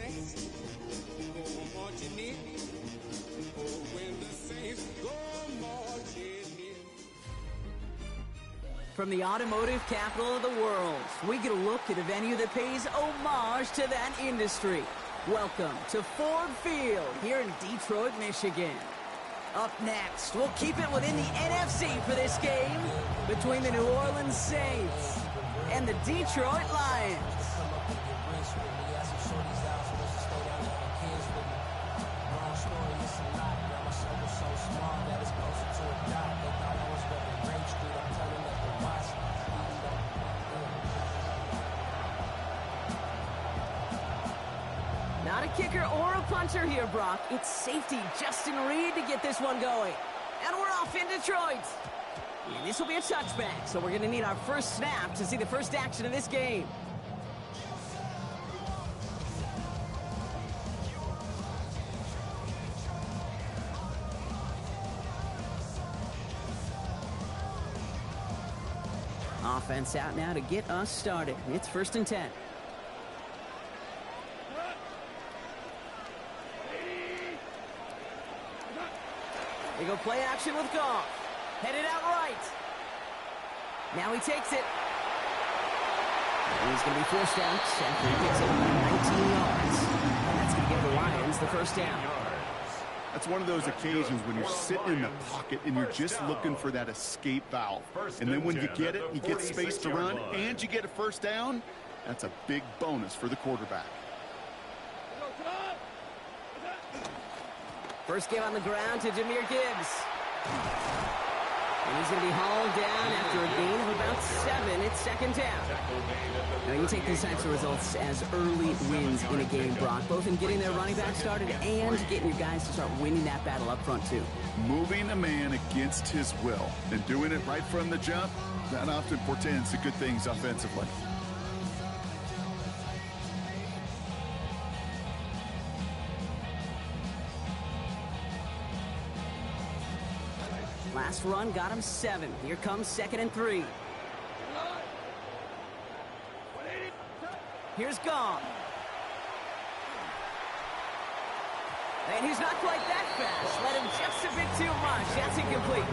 Saints go marching in. Oh, when the Saints go marching in. From the automotive capital of the world, we get a look at a venue that pays homage to that industry. Welcome to Ford Field here in Detroit, Michigan. Up next, we'll keep it within the NFC for this game between the New Orleans Saints and the Detroit Lions. Not a kicker or a puncher here, Brock. It's safety Justin Reed to get this one going. And we're off in Detroit. And this will be a touchback, so we're going to need our first snap to see the first action of this game. Offense out now to get us started. It's 1st and 10. They go play action with Goff. Headed out right. Now he takes it. And he's going to be forced out after he picks up 19 yards. And that's going to give the Lions the first down. That's one of those occasions when you're sitting in the pocket and you're just looking for that escape valve. And then when you get it, you get space to run, and you get a first down, that's a big bonus for the quarterback. First give on the ground to Jahmyr Gibbs. And he's going to be hauled down after a gain of about 7. It's 2nd down. Now, you take these types of results as early wins in a game, Brock, both in getting their running back started and getting your guys to start winning that battle up front, too. Moving a man against his will and doing it right from the jump, that often portends to good things offensively. Last run got him 7. Here comes 2nd and 3. Here's Goff. And he's not quite that fast. Let him just a bit too much. That's incomplete.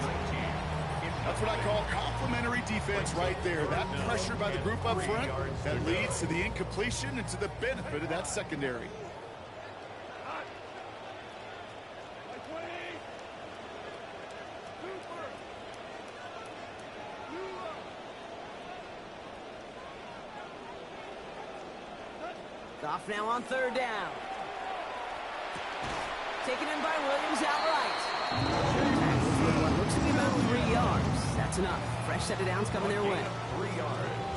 That's what I call complimentary defense right there. That pressure by the group up front that leads to the incompletion and to the benefit of that secondary. Goff now on 3rd down. Taken in by Williams outright. What looks to be about 3 yards. That's enough. Fresh set of downs coming their way.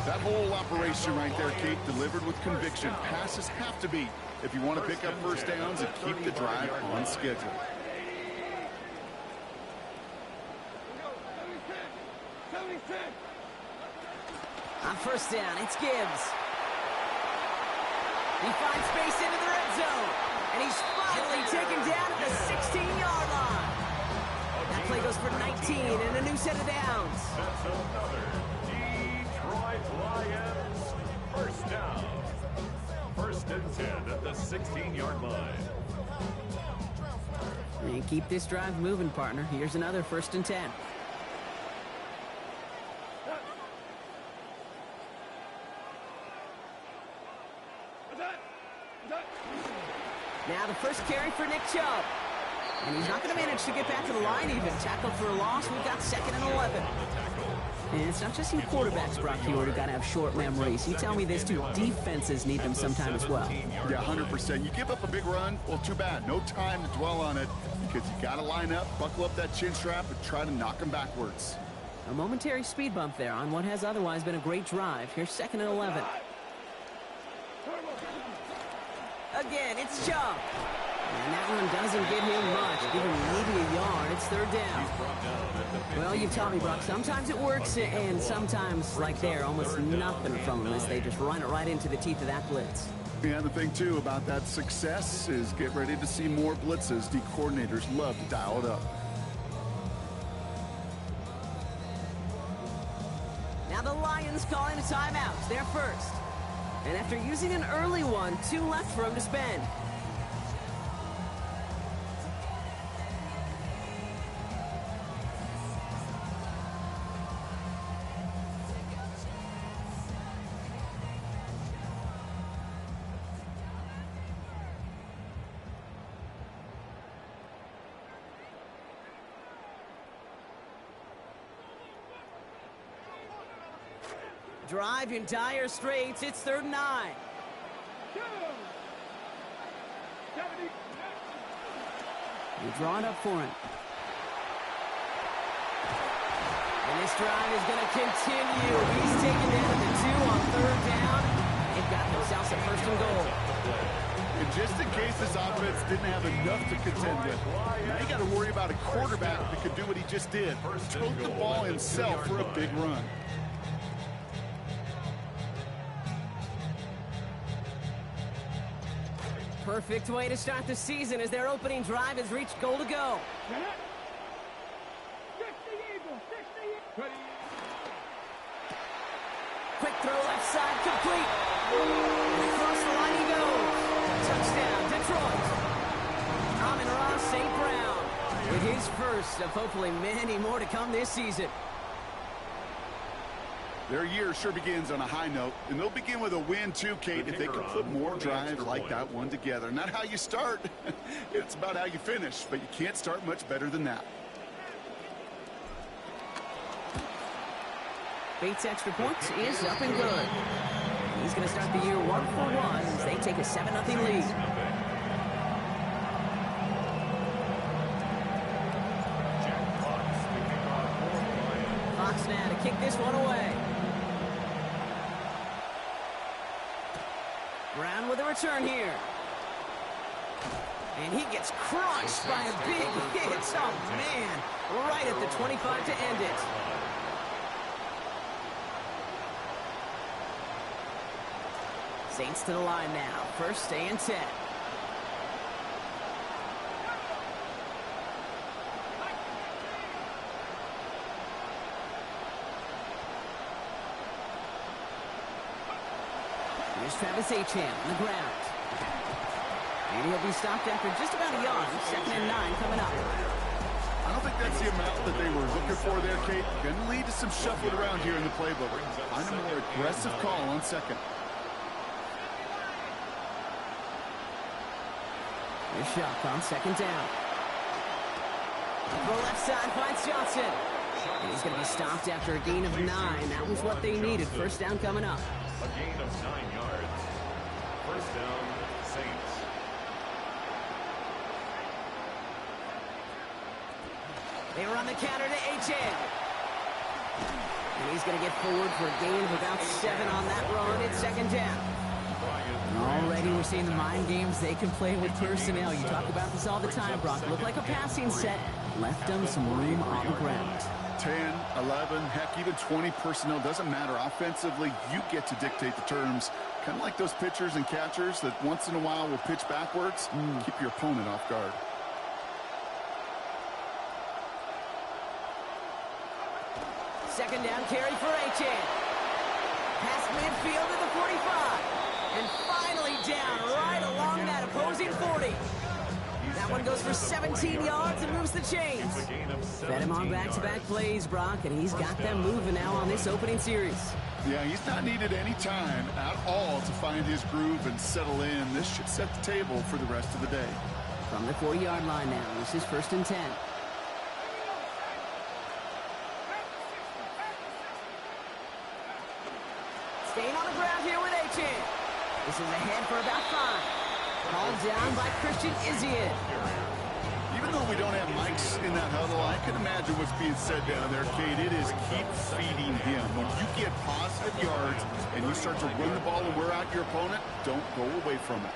That whole operation right there, Kate, delivered with conviction. Passes have to be if you want to pick up first downs and keep the drive on schedule. On 1st down, it's Gibbs. He finds space into the red zone. And he's finally taken down at the 16-yard line. That play goes for 19 and a new set of downs. That's another Detroit Lions first down. 1st and 10 at the 16-yard line. And keep this drive moving, partner. Here's another 1st and 10. Now the first carry for Nick Chubb. And he's not going to manage to get back to the line even. Tackled for a loss. We've got 2nd and 11. And it's not just you quarterbacks, Brock, you already got to have short memories. You tell me this, too. Defenses need them sometime as well. Yeah, 100%. You give up a big run, well, too bad. No time to dwell on it because you got to line up, buckle up that chin strap, and try to knock them backwards. A momentary speed bump there on what has otherwise been a great drive. Here's 2nd and 11. Again, it's Chubb. And that one doesn't get him much. Give him maybe a yard. It's 3rd down. Well, you've taught me, Brock. Sometimes it works, and sometimes, like there, almost nothing from them as they just run it right into the teeth of that blitz. Yeah, the thing, too, about that success is get ready to see more blitzes. The coordinators love to dial it up. Now the Lions calling a timeout. They're first. And after using an early one, 2 left for him to spend. Drive in dire straits. It's 3rd and 9. You draw it up for him. And this drive is going to continue. He's taken down to 2 on 3rd down. They've got themselves a 1st and goal. And just in case this offense didn't have enough to contend with, now you got to worry about a quarterback that could do what he just did. Tote the ball himself for a big run. Perfect way to start the season as their opening drive has reached goal to go. Quick throw left side, complete. And across the line he goes. Touchdown, Detroit. Amon-Ra St. Brown with his first of hopefully many more to come this season. Their year sure begins on a high note, and they'll begin with a win too, Kate, if they can put more drives like that one together. Not how you start, it's about how you finish, but you can't start much better than that. Bates' extra point is up and good. He's going to start the year 1-for-1 as they take a 7-0 lead. Fox now to kick this one away. Brown with a return here. And he gets crushed by a big hit. Oh, man. Right at the 25 to end it. Saints to the line now. 1st and 10. Here's Travis Etienne on the ground. And he'll be stopped after just about a yard. 2nd and 9 coming up. I don't think that's the amount that they were looking for there, Kate. Going to lead to some shuffling around here in the playbook. Find a more aggressive call on 2nd. Here's Shock on 2nd down. Throw left side finds Johnson. And he's going to be stopped after a gain of 9. That was what they needed. 1st down coming up. A gain of 9 yards. 1st down, Saints. They were on the counter to H.N. And he's going to get forward for a gain of about 7 on that run. It's 2nd down. Already we're seeing the mind games they can play with personnel. You talk about this all the time, Brock. Looked like a passing set. Left them some room on the ground. 10, 11, heck, even 20 personnel, doesn't matter. Offensively, you get to dictate the terms. Kind of like those pitchers and catchers that once in a while will pitch backwards. Keep your opponent off guard. Second down carry for H.N. Past midfield to the 45. And finally down right along that opposing 40. That one goes for 17 yards and moves the chains. Fed him on back-to-back plays, Brock, and he's got them moving now on this opening series. Yeah, he's not needed any time at all to find his groove and settle in. This should set the table for the rest of the day. From the 40-yard line now, this is 1st and 10. Staying on the ground here with H.N. This is ahead for about 5. Called down by Christian Izien. Even though we don't have mics in that huddle, I can imagine what's being said down there, Kate. It is keep feeding him. When you get positive yards and you start to run the ball and wear out your opponent, don't go away from it.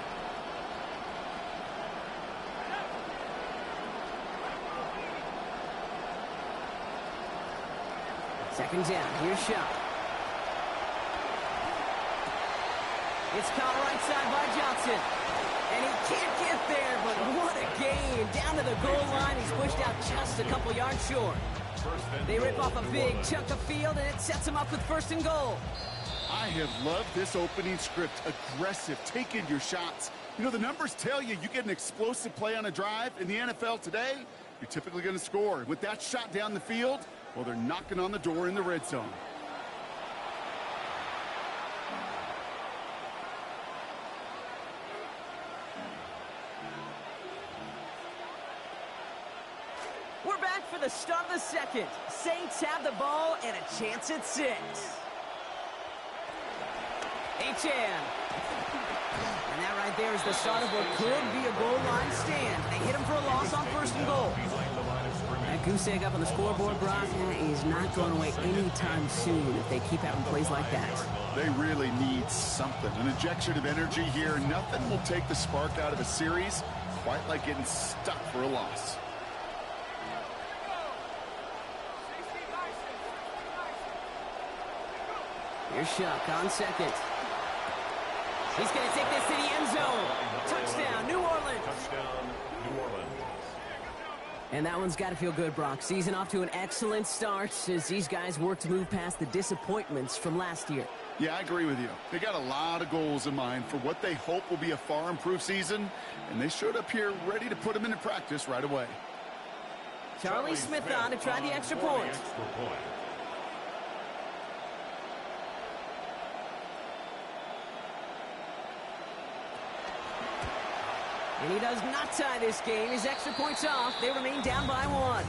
Second down, here's Shot. It's caught right side by Johnson. And he can't get there, but what a gain. Down to the goal line, he's pushed out just a couple yards short. They rip off a big chunk of field, and it sets him up with 1st and goal. I have loved this opening script. Aggressive, taking your shots. You know, the numbers tell you get an explosive play on a drive. In the NFL today, you're typically going to score. With that shot down the field, well, they're knocking on the door in the red zone. We're back for the start of the second. Saints have the ball and a chance at 6. H.N. And that right there is the start of what could be a goal line stand. They hit him for a loss on 1st and goal. That goose egg up on the scoreboard, Brock, is not going away anytime soon if they keep having plays like that. They really need something. An injection of energy here. Nothing will take the spark out of a series quite like getting stuck for a loss. Here's Shuck on second. He's going to take this to the end zone. Touchdown, New Orleans. Touchdown, New Orleans. And that one's got to feel good, Brock. Season off to an excellent start as these guys work to move past the disappointments from last year. Yeah, I agree with you. They got a lot of goals in mind for what they hope will be a far improved season, and they showed up here ready to put them into practice right away. Charlie Smith on to try the extra point. And he does not tie this game. His extra point's off. They remain down by 1.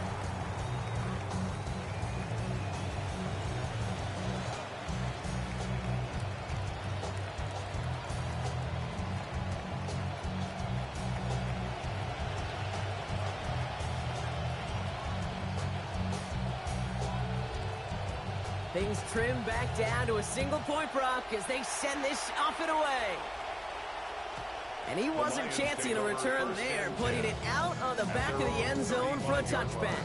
Things trim back down to a single point, Brock, as they send this off and away. And he wasn't chancing a return there, putting it out on the back of the end zone for a touchback.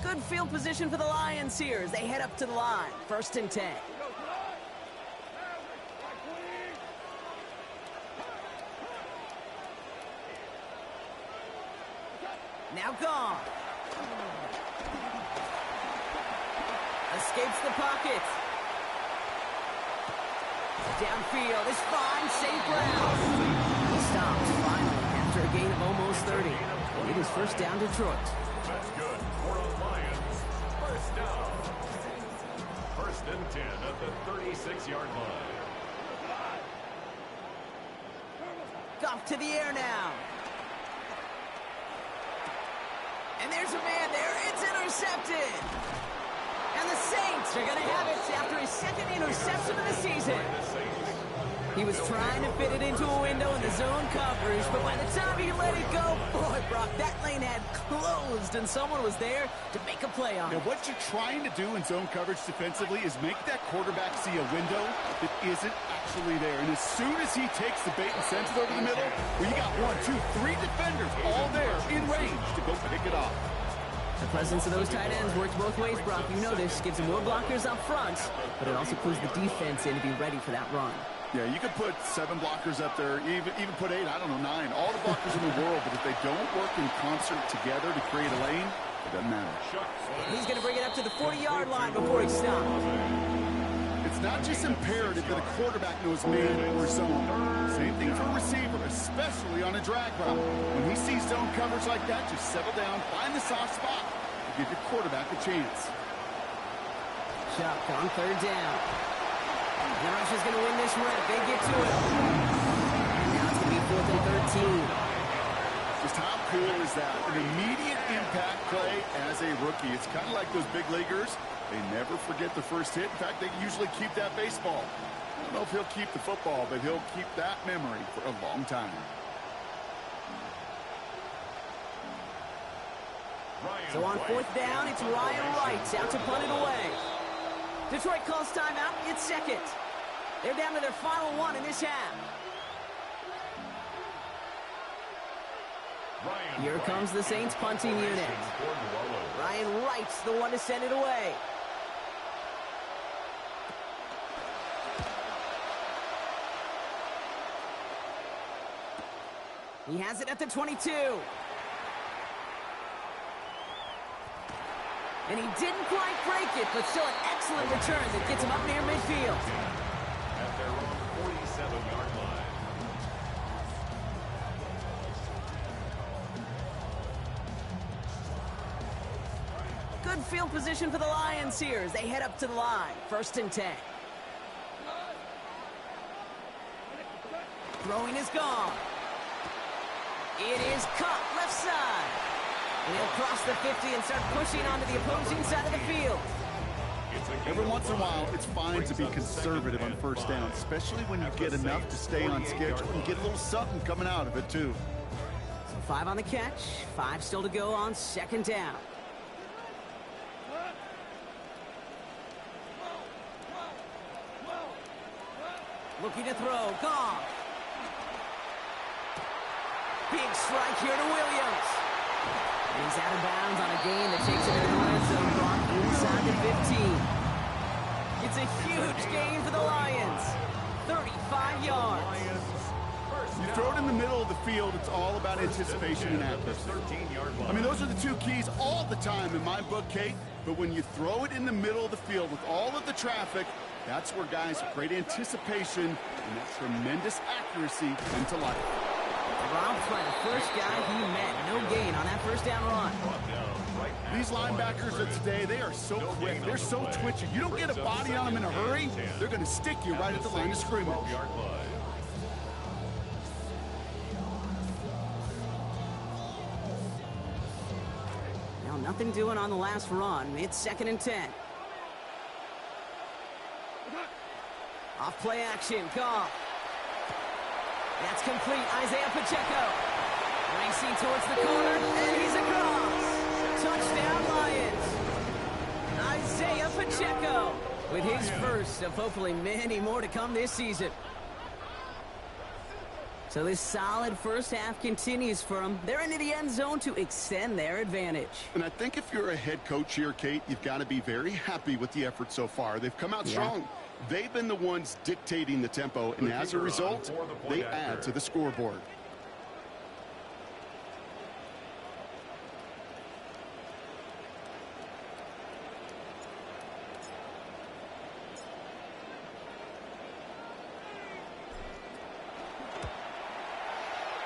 Good field position for the Lions here as they head up to the line. 1st and 10. Now gone. Escapes the pocket. Downfield is fine. St. Brown. He stops finally after a gain of almost 30. And it is 1st down Detroit. That's good for the Lions. 1st down. 1st and 10 at the 36-yard line. Goff to the air now. And there's a man there. It's intercepted. And the Saints are going to have it after his 2nd interception of the season. He was trying to fit it into a window in the zone coverage, but by the time he let it go, boy, Brock, that lane had closed, and someone was there to make a play on it. Now, what you're trying to do in zone coverage defensively is make that quarterback see a window that isn't actually there. And as soon as he takes the bait and sends it over the middle, well, you got 1, 2, 3 defenders all there in range to go pick it off. The presence of those tight ends works both ways, Brock. You know this. Gives them more blockers up front, but it also clues the defense in to be ready for that run. Yeah, you could put 7 blockers up there, even put 8, I don't know, 9. All the blockers in the world, but if they don't work in concert together to create a lane, it doesn't matter. He's going to bring it up to the 40-yard line before he stops. It's not just imperative that a quarterback knows man or zone. Same thing for a receiver, especially on a drag route. When he sees zone coverage like that, just settle down, find the soft spot, and give your quarterback a chance. Chuck on 3rd down. The Rush is going to win this rep. They get to it. And now it's going to be 4th and 13. Just how cool is that? An immediate impact play as a rookie. It's kind of like those big leaguers. They never forget the first hit. In fact, they usually keep that baseball. I don't know if he'll keep the football, but he'll keep that memory for a long time. So on 4th down, it's Ryan Wright out to punt it away. Detroit calls timeout. It's 2nd. They're down to their final 1 in this half. Here comes the Saints punting unit. Ryan Wright's the one to send it away. He has it at the 22. And he didn't quite break it, but still an excellent return that gets him up near midfield. At their own 47-yard line. Good field position for the Lions here as they head up to the line. 1st and 10. Throwing is gone. It is caught left side. And he'll cross the 50 and start pushing onto the opposing side of the field. Every once in a while, it's fine to be conservative on 1st down, especially when you get enough to stay on schedule and get a little something coming out of it, too. So 5 on the catch, 5 still to go on 2nd down. Looking to throw, Goff. Big strike here to Williams. And he's out of bounds on a gain that takes him into the red zone, brought inside the 15. It's a huge gain for the Lions. 35 yards. You throw it in the middle of the field, it's all about anticipation and accuracy. I mean, those are the two keys all the time in my book, Kate. But when you throw it in the middle of the field with all of the traffic, that's where guys with great anticipation and that tremendous accuracy come to life. Robbed by the first guy he met. No gain on that 1st down run. These linebackers of today, they are so quick. They're so twitchy. You don't get a body on them in a hurry, they're going to stick you right at the line of scrimmage. Now nothing doing on the last run. It's 2nd and 10. Off play action. Goff. That's complete. Isaiah Pacheco. Racing towards the corner, and he's across. Touchdown, Lions. Isaiah Pacheco with his first of hopefully many more to come this season. So this solid 1st half continues for them. They're into the end zone to extend their advantage. And I think if you're a head coach here, Kate, you've got to be very happy with the effort so far. They've come out strong. They've been the ones dictating the tempo, and as a result, they add to the scoreboard.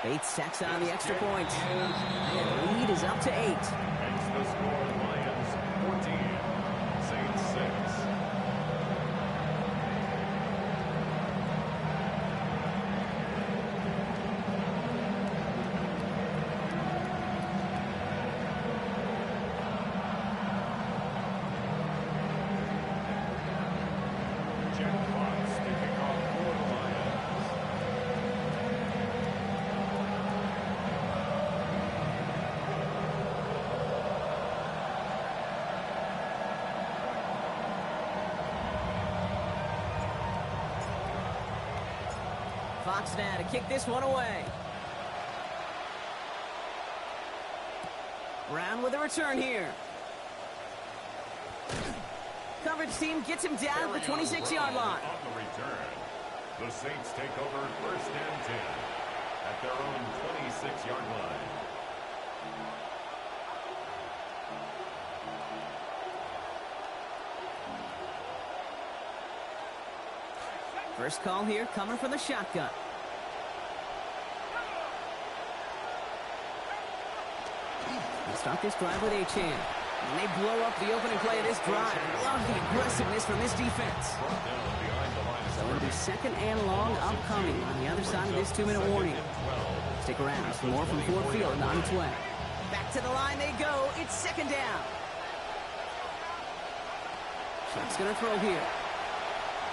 Bates sacks on the extra point. And the lead is up to 8. Makes the score Lions 14, Saints 6. Fox now to kick this one away. Brown with a return here. Coverage team gets him down at the 26-yard line. On the return, the Saints take over 1st and 10 at their own 26-yard line. First call here coming from the shotgun. They start this drive with Achane. And they blow up the opening play of this drive. Love the aggressiveness from this defense. So it'll be 2nd and long upcoming on the other side of this 2-minute warning. Stick around for more from Ford Field on its way. Back to the line they go. It's 2nd down. Shark's going to throw here.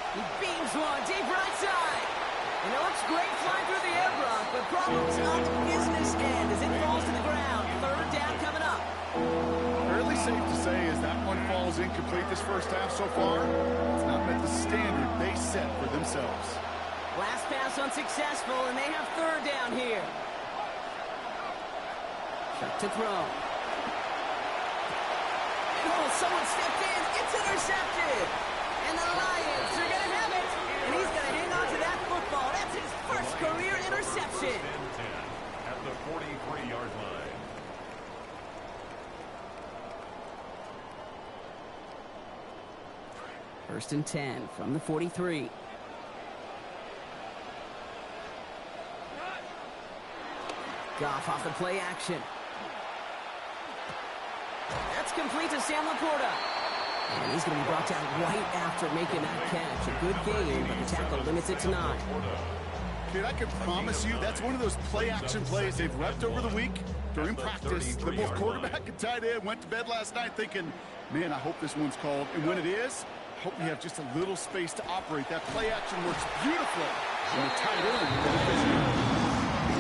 He beams one deep right side. And it looks great flying through the air, Brock, but problems on the business end as it falls to the ground. 3rd down coming up. Fairly safe to say as that one falls incomplete this 1st half so far, it's not met the standard they set for themselves. Last pass unsuccessful, and they have 3rd down here. Shark to throw. Oh, someone stepped in. It's intercepted. And the Lions are going to have it. And he's going to hang on to that football. That's his first career interception. First and 10 from the 43. Goff off the play action. That's complete to Sam Laporta. And he's going to be brought down right after making that catch. A good game, but the tackle limits it to 9. Kid, I can promise you that's one of those play-action plays they've repped over the week during practice. The both quarterback and tight end went to bed last night thinking, man, I hope this one's called. And when it is, I hope we have just a little space to operate. That play-action works beautifully. And the tight end.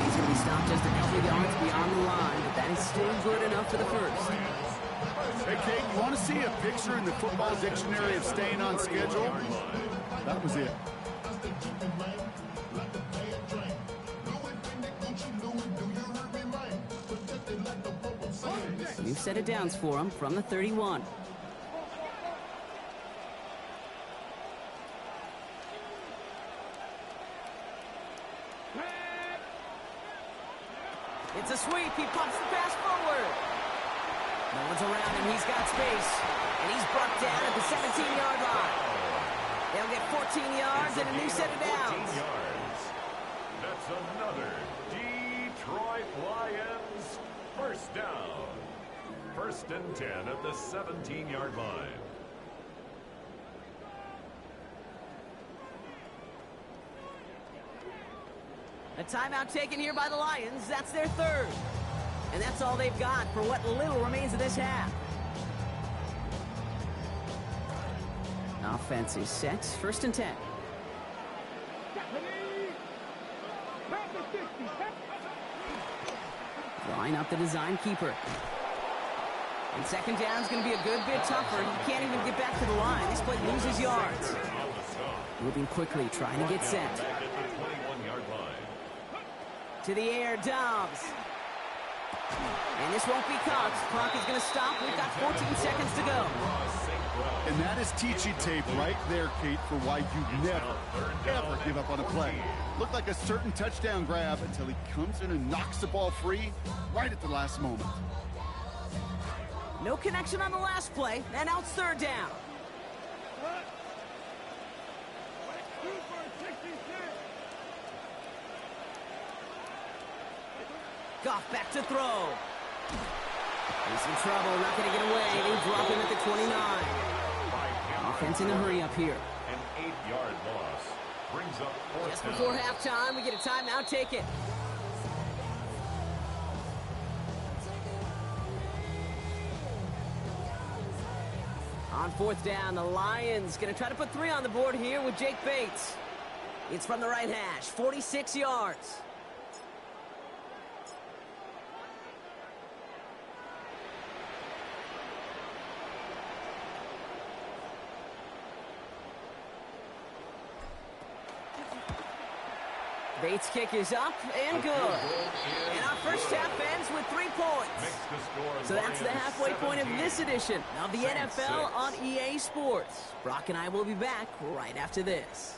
He's going to be stopped just a couple yards beyond the line, but that is still good enough for the first. Hey, Kate, you want to see a picture in the football dictionary of staying on schedule? That was it. New set of downs for him from the 31. It's a sweep. He pops the pass forward. No one's around him. He's got space. And he's brought down at the 17-yard line. They'll get 14 yards and a new set of downs. That's another Detroit Lions first down. First and 10 at the 17-yard line. A timeout taken here by the Lions. That's their third. And that's all they've got for what little remains of this half. Offense is set. First and 10. Line up the design keeper. And second down is going to be a good bit tougher. He can't even get back to the line. This play loses yards. Moving quickly, trying to get set. To the air, Dobbs. And this won't be caught. Clock is going to stop. We've got 14 seconds to go. And that is teaching tape right there, Kate, for why you never, ever give up on a play. Looked like a certain touchdown grab until he comes in and knocks the ball free right at the last moment. No connection on the last play, and now it's third down. Goff back to throw. He's in trouble, not going to get away. They drop him at the 29. Offense in a hurry up here. An 8-yard loss brings up fourth Just down. before halftime, we get a timeout. Take it. On fourth down, the Lions going to try to put 3 on the board here with Jake Bates. It's from the right hash, 46 yards. Bates' kick is up and good. And our first half ends with 3 points. So that's the halfway point of this edition of the NFL on EA Sports. Brock and I will be back right after this.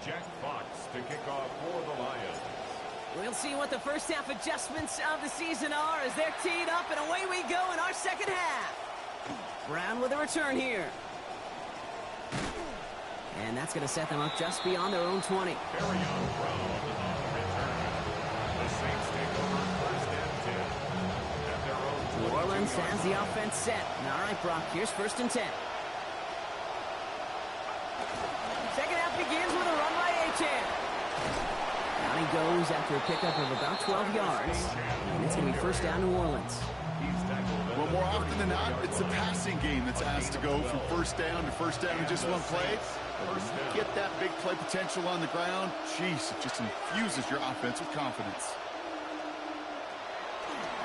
Jack Fox to kick off for the Lions. We'll see what the first half adjustments of the season are as they're teed up, and away we go in our second half. Brown with a return here. And that's going to set them up just beyond their own 20. Carry on Brown on the return. The Saints take over first and 10 at their own 22. New Orleans has the offense set. All right, Brock, here's first and 10. Second half begins with a run by Achane. Down he goes after a pickup of about 12 yards. And it's going to be first down New Orleans. Well, more often than not, it's the passing game that's asked to go from first down in just one play. You get that big play potential on the ground, jeez, it just infuses your offense with confidence.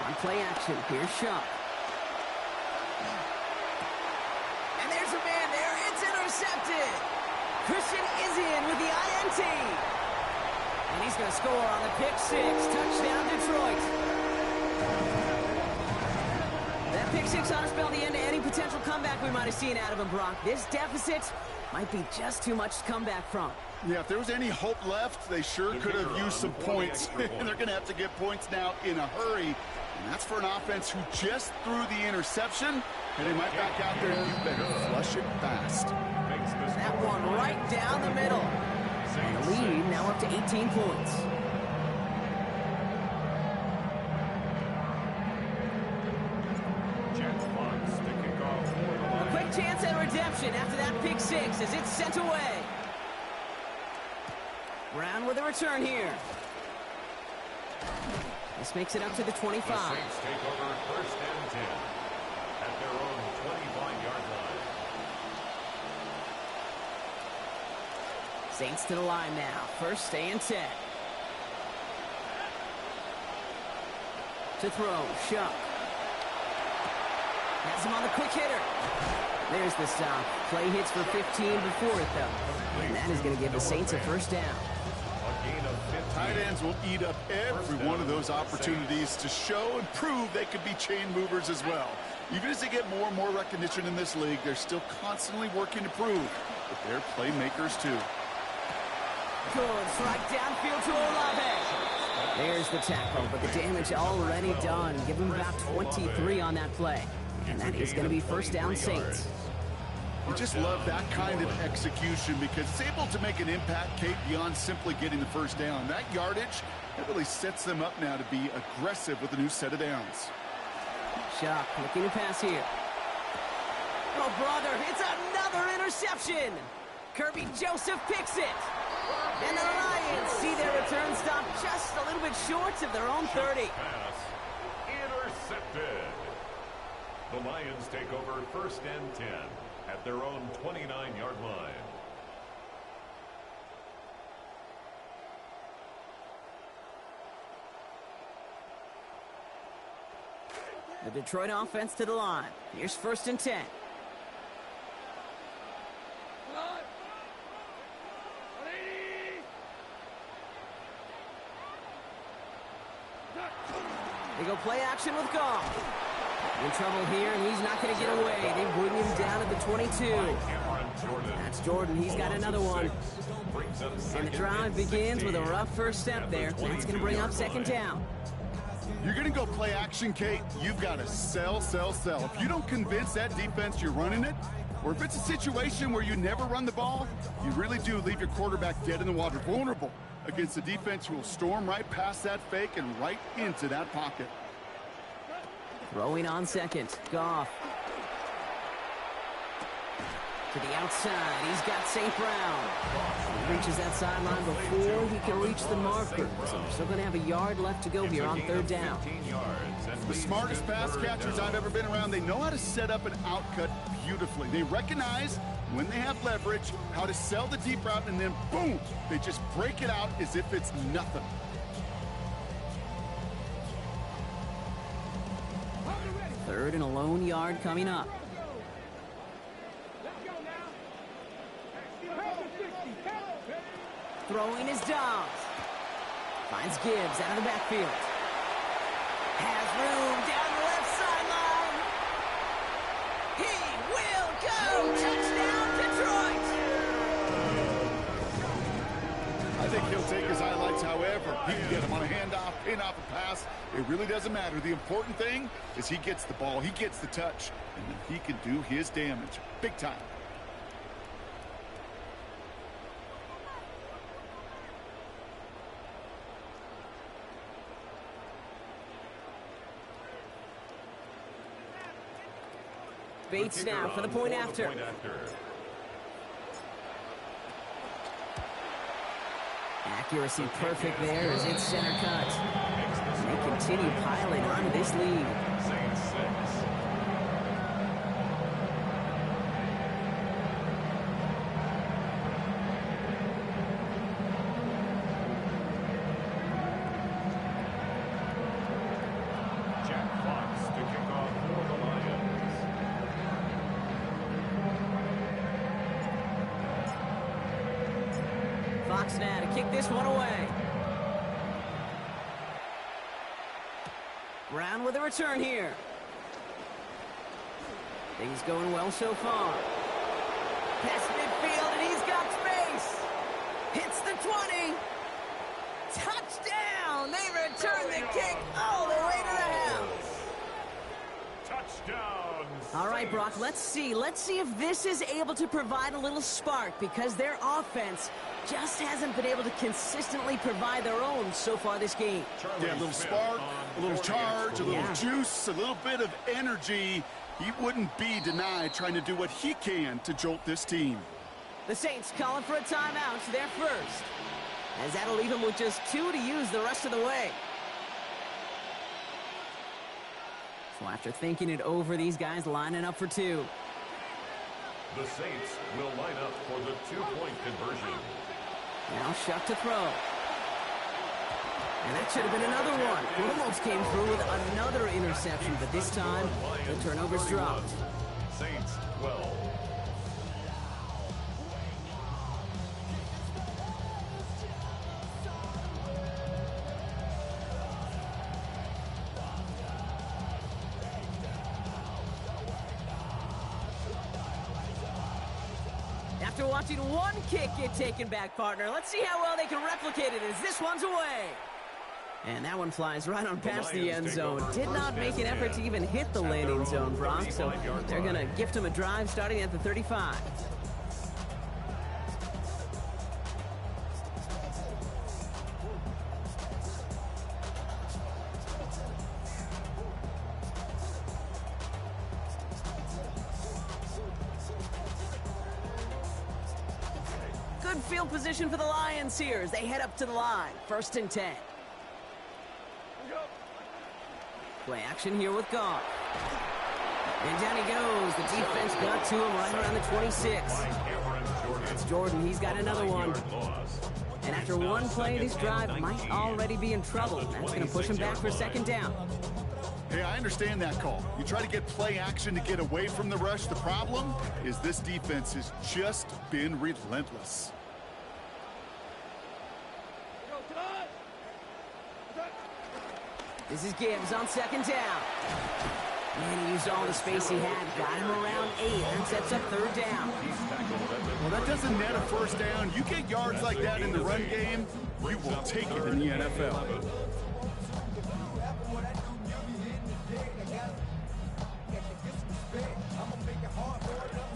On play action, here's Shuck. And there's a man there. It's intercepted. Christian is in with the INT. And he's going to score on the pick six. Touchdown, Detroit. That pick six ought to spell the end to any potential comeback we might have seen out of him, Brock. This deficit might be just too much to come back from. Yeah, if there was any hope left, they sure could have used some points. And they're going to have to get points now in a hurry. And that's for an offense who just threw the interception. Heading right back out there, you better flush it fast. That one right down the middle. And the lead now up to 18 points. A quick chance at redemption after that pick six as it's sent away. Brown with a return here. This makes it up to the 25. The Saints take over first and 10 at their own 25-yard line. Saints to the line now. First and 10. To throw, Shuck. Has him on the quick hitter. There's the stop. Play hits for 15 before it, though. And that is going to give the Saints a first down. Tight ends will eat up every one of those opportunities to show and prove they could be chain movers as well. Even as they get more and more recognition in this league, they're still constantly working to prove that they're playmakers too. Good strike downfield to Olave. There's the tackle, but the damage already done. Give him about 23 on that play. And that is going to be first down Saints. You just love that kind of execution because it's able to make an impact, Kate, beyond simply getting the first down. That yardage, that really sets them up now to be aggressive with a new set of downs. Shuck looking to pass here. Oh, brother, it's another interception. Kirby Joseph picks it. And the Lions see their return stop just a little bit short of their own 30. Pass intercepted. The Lions take over first and 10 at their own 29-yard line. The Detroit offense to the line. Here's first and 10. They go play action with Goff. In trouble here, and he's not going to get away. They bring him down at the 22. That's Jordan. He's got another one. And the drive begins with a rough first step there. That's going to bring up second down. You're going to go play action, Kate. You've got to sell, sell, sell. If you don't convince that defense you're running it, or if it's a situation where you never run the ball, you really do leave your quarterback dead in the water, vulnerable against a defense who will storm right past that fake and right into that pocket. Throwing on second. Goff. To the outside. He's got St. Brown. He reaches that sideline before he can reach the marker. So they're still going to have a yard left to go here on third down. The smartest pass catchers I've ever been around, they know how to set up an outcut beautifully. They recognize when they have leverage, how to sell the deep route, and then boom, they just break it out as if it's nothing. Third and a lone yard coming up. Throwing his Dobbs. Finds Gibbs out of the backfield. Has room down the left sideline. He will go. Touchdown, Detroit. I think he'll take his highlights however. He can get him on a handoff, pin off a pass. It really doesn't matter. The important thing is he gets the ball, he gets the touch, and then he can do his damage. Big time. Bates now for the point after. Accuracy perfect there as it's center cut. They continue piling onto this lead. box now to kick this one away. Brown with a return here. Things going well so far. Past midfield, and he's got space. Hits the 20. Touchdown! They return the kick all the way to the house. Touchdown. All right, Brock, let's see. Let's see if this is able to provide a little spark, because their offense just hasn't been able to consistently provide their own so far this game. Yeah, a little spark, a little charge, a little juice, a little bit of energy. He wouldn't be denied trying to do what he can to jolt this team. The Saints calling for a timeout. They're first, as that'll leave them with just 2 to use the rest of the way. So after thinking it over, these guys lining up for 2. The Saints will line up for the 2-point conversion. Now Shuck to throw. And that should have been another one. Almost came through with another interception, but this time the turnover's dropped. Saints 12. After watching one kick get taken back, partner, let's see how well they can replicate it as this one's away. And that one flies right on past the end zone. Did not make an effort to even hit the landing zone, Brock, so they're going to gift him a drive starting at the 35. Good field position for the Lions here as they head up to the line. 1st and 10. Play action here with Goff. And down he goes. The defense got to him right around the 26. That's Jordan. He's got another one. And after one play, this drive might already be in trouble. That's going to push him back for 2nd down. Hey, I understand that call. You try to get play action to get away from the rush. The problem is this defense has just been relentless. This is Gibbs on 2nd down. And he used all the space he had. Got him around 8. And sets up 3rd down. Well, that doesn't net a 1st down. You get yards like that in the run game, you will take it in the NFL.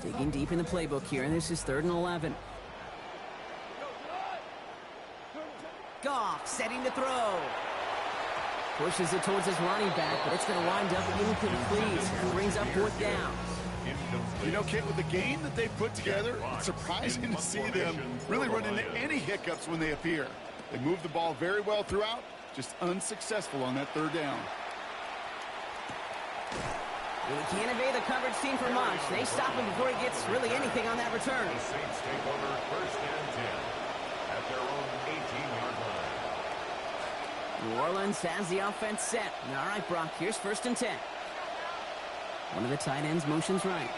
Digging deep in the playbook here, and this is 3rd and 11. Goff setting to throw. Pushes it towards his running back, but it's going to wind up incomplete. And brings up 4th down. You know, Kit, with the game that they put together, it's surprising to see them really run into any hiccups when they appear. They move the ball very well throughout, just unsuccessful on that 3rd down. And he can't evade the coverage team for much. They stop him before he gets really anything on that return. The Saints take over 1st and 10 at their own 18-yard line. New Orleans has the offense set. All right, Brock, here's 1st and 10. One of the tight ends motions right.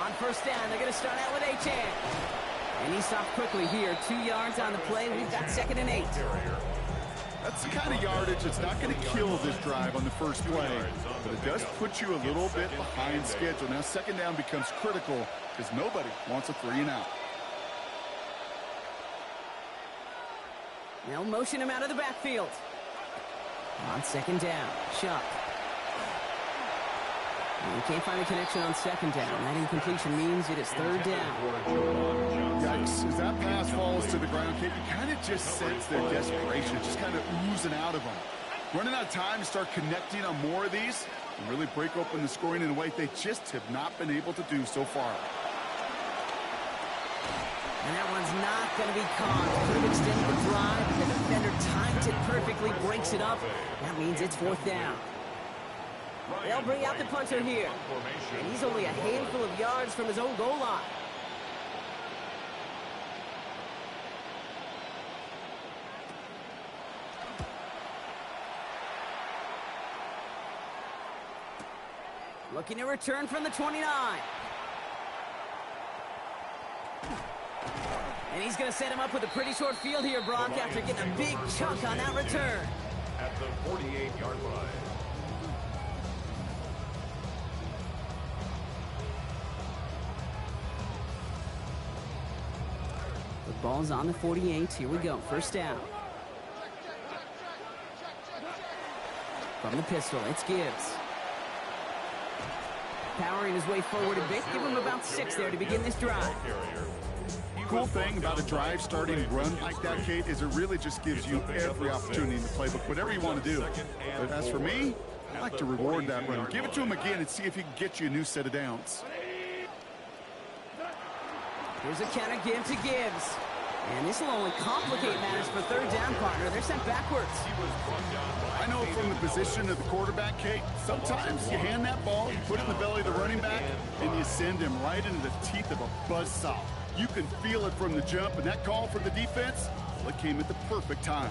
On 1st down, they're going to start out with Achane. And he stopped quickly here. 2 yards on the play. We've got 2nd and 8. That's the kind of yardage that's not going to kill this drive on the first play, but it does put you a little bit behind schedule. Now 2nd down becomes critical because nobody wants a 3 and out. They'll motion him out of the backfield. On 2nd down, Shuck. And he can't find a connection on 2nd down. That incompletion means it is 3rd down. Yikes, as that pass falls to the ground, Kate, you kind of just sense their desperation, just kind of oozing out of them. Running out of time to start connecting on more of these and really break open the scoring in a way they just have not been able to do so far. And that one's not going to be caught. Could have extended the drive, and the defender times it perfectly, breaks it up. That means it's 4th down. They'll bring out the punter here. And he's only a handful of yards from his own goal line. Looking to return from the 29. And he's going to set him up with a pretty short field here, Brock, after getting a big chunk on that return. At the 48-yard line. The ball's on the 48. Here we go. First down. From the pistol, it's Gibbs. Powering his way forward a bit. Give him about 6 there to begin this drive. Cool thing about a drive starting run like that, Kate, is it really just gives you every opportunity in the playbook, whatever you want to do. But as for me, I like to reward that run. Give it to him again and see if he can get you a new set of downs. Here's a counter give to Gibbs. And this will only complicate matters for third down, partner. They're sent backwards. I know from the position of the quarterback, Kate, sometimes you hand that ball, you put it in the belly of the running back, and you send him right into the teeth of a buzzsaw. You can feel it from the jump, and that call for the defense, well, it came at the perfect time.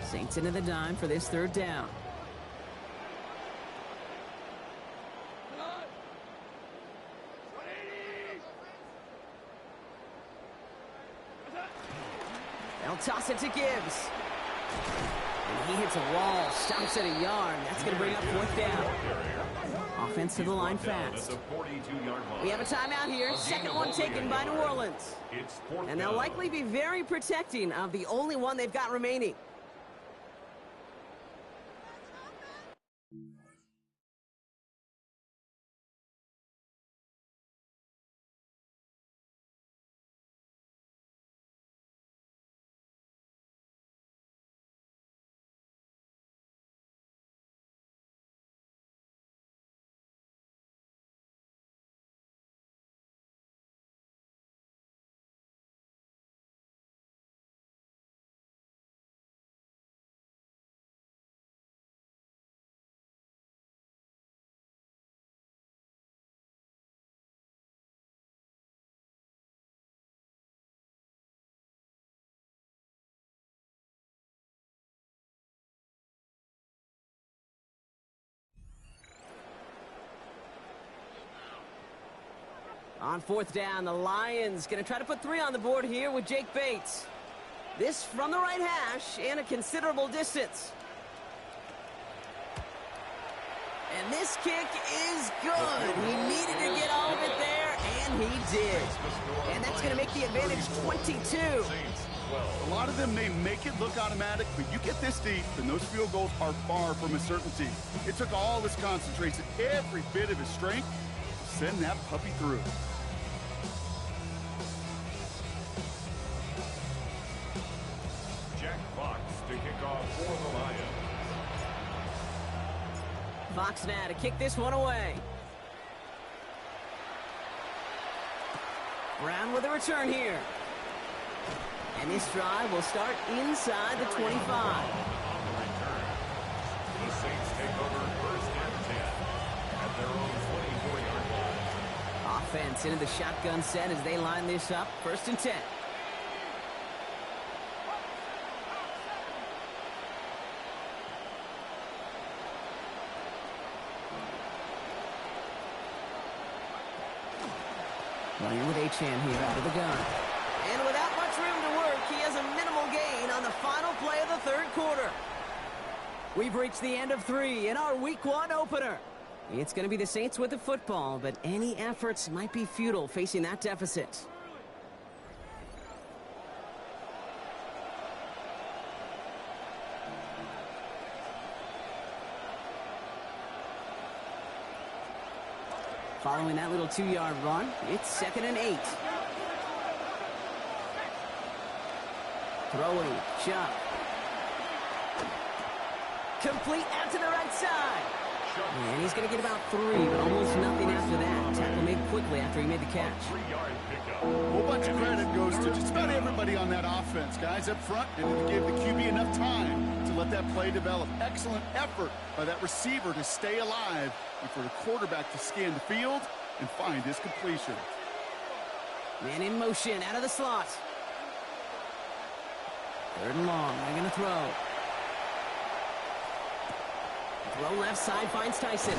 Saints into the dime for this third down. They'll toss it to Gibbs. And he hits a wall, stops at a yard. That's going to bring up fourth down. Offense to the line fast. We have a timeout here. Second one taken by New Orleans. And they'll likely be very protecting of the only one they've got remaining. On fourth down, the Lions going to try to put 3 on the board here with Jake Bates. This from the right hash and a considerable distance. And this kick is good. He needed to get all of it there, and he did. And that's going to make the advantage 22. A lot of them may make it look automatic, but you get this deep, and those field goals are far from a certainty. It took all his concentration, every bit of his strength, to send that puppy through. To kick off for the Lions. Fox now to kick this one away. Brown with a return here. And this drive will start inside the 25. On the return, the Saints take over first and 10 at their own 24-yard line. Offense into the shotgun set as they line this up. First and 10. Running with Achane here out of the gun. And without much room to work, he has a minimal gain on the final play of the third quarter. We've reached the end of 3 in our Week 1 opener. It's going to be the Saints with the football, but any efforts might be futile facing that deficit. Following that little 2-yard run, it's 2nd and 8. Throwing, Chuck. Complete out to the right side. And he's going to get about 3, but almost nothing after that. Tackle made quickly after he made the catch. 3-yard pickup. A whole bunch of credit goes to just about everybody on that offense, guys up front, and it gave the QB enough time to let that play develop. Excellent effort by that receiver to stay alive and for the quarterback to scan the field and find his completion. Man in motion out of the slot. Third and long. They're going to throw. Throw left side finds Tyson.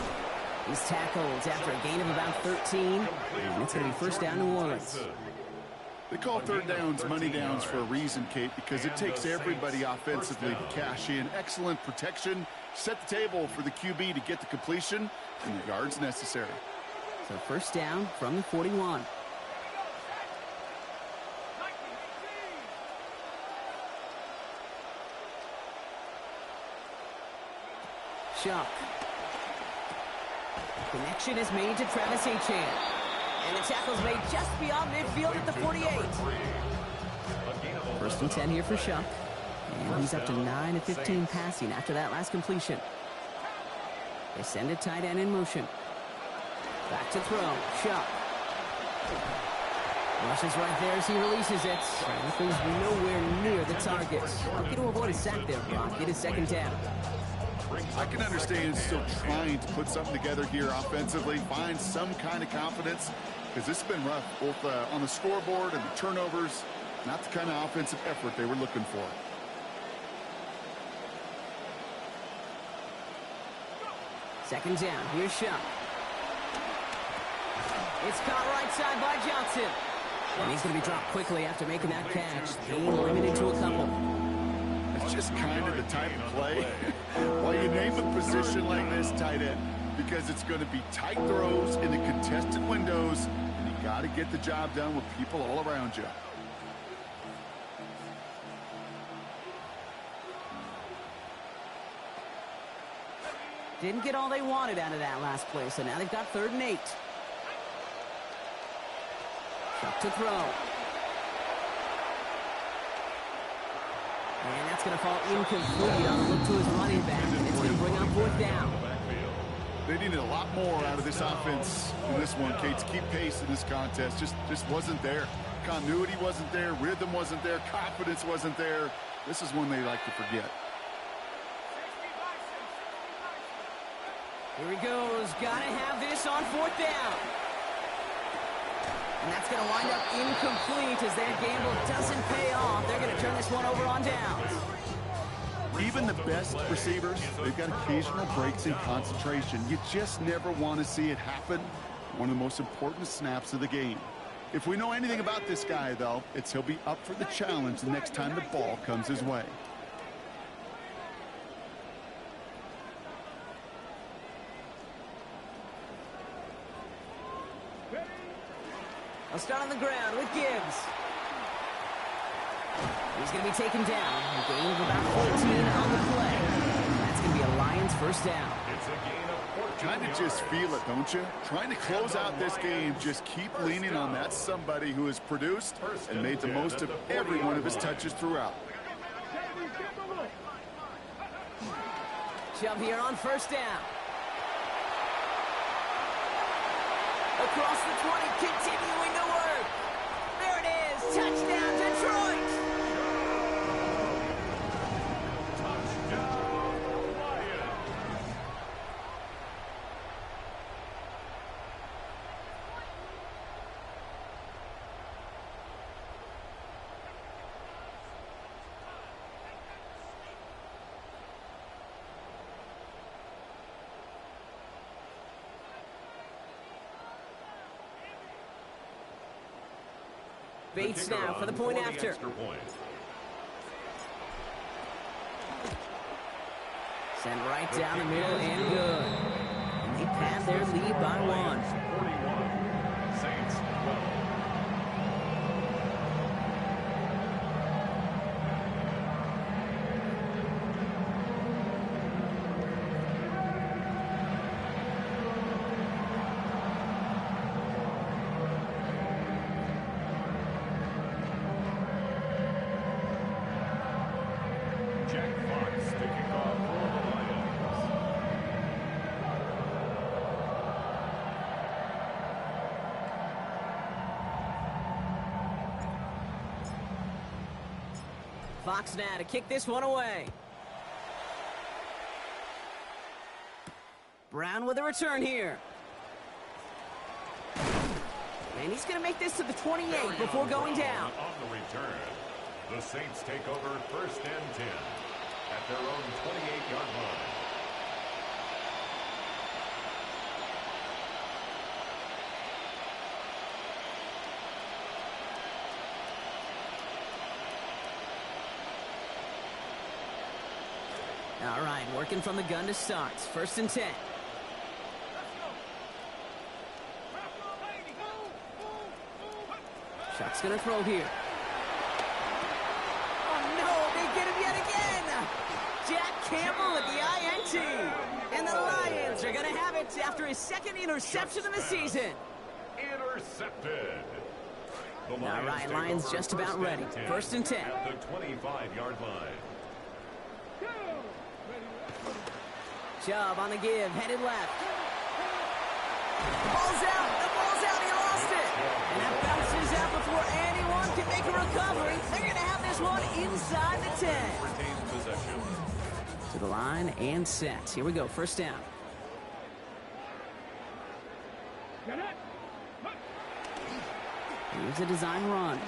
He's tackled after a gain of about 13. And it's going to be first down New Orleans. They call third downs money downs for a reason, Kate, because it takes everybody offensively to cash in. Excellent protection. Set the table for the QB to get the completion and the yards necessary. So first down from the 41. Shuck. Connection is made to Travis Etienne. And the tackle's made just beyond midfield at the 48. First and 10 here for Shuck. And he's up to 9 of 15 passing after that last completion. They send a tight end in motion. Back to throw. Shuck. Rushes right there as he releases it. Anything's nowhere near the target. Looking to avoid a sack there, Brock. It is second down. I can understand still trying to put something together here offensively, find some kind of confidence, because this has been rough, both on the scoreboard and the turnovers. Not the kind of offensive effort they were looking for. Second down. Here's Shuck. It's caught right side by Johnson. And he's going to be dropped quickly after making that catch. Gain limited to a couple. It's just kind of the type of play. While you name a position like this, tight end, because it's going to be tight throws in the contested windows, and you got to get the job done with people all around you. Didn't get all they wanted out of that last play, so now they've got 3rd and 8. Shuck to throw. And that's going to fall incomplete on the look to his running back, and it's going to bring on 4th down. They needed a lot more out of this offense in this one, Kate, to keep pace in this contest. Just wasn't there. Continuity wasn't there. Rhythm wasn't there. Confidence wasn't there. This is one they like to forget. Here he goes. Got to have this on 4th down. And that's going to wind up incomplete as that gamble doesn't pay off. They're going to turn this one over on downs. Even the best receivers, they've got occasional breaks in concentration. You just never want to see it happen. One of the most important snaps of the game. If we know anything about this guy, though, it's he'll be up for the challenge the next time the ball comes his way. I'll start on the ground with Gibbs. He's going to be taken down. A gain of about 14 on the play. That's going to be a Lions first down. It's a gain of 14 Kind of just feel it, don't you? Trying to close out this game, just keep leaning on that somebody who has produced and made the most of every one of his touches throughout. Chubb here on first down. Across the 20, continuing to work. There it is. Touchdown, Detroit. Touchdown, Lions. Bates now for the point after. Send right down the middle and good. And they pad their lead by 1. 41. Saints 12. Fox now to kick this one away. Brown with a return here. And he's going to make this to the 28 before going down. On the return, The Saints take over 1st and 10 at their own 28-yard line. All right, working from the gun to start. 1st and 10. Shock's going to throw here. Oh, no, they get him yet again. Jack Campbell with the INT. And the Lions are going to have it after his 2nd interception of the season. Intercepted. All right, Lions just about ready. 1st and 10. At the 25-yard line. Chubb on the give, headed left. The ball's out, he lost it. And that bounces out before anyone can make a recovery. They're going to have this one inside the 10. Retains possession. To the line and set. Here we go, 1st down. Here's a design run.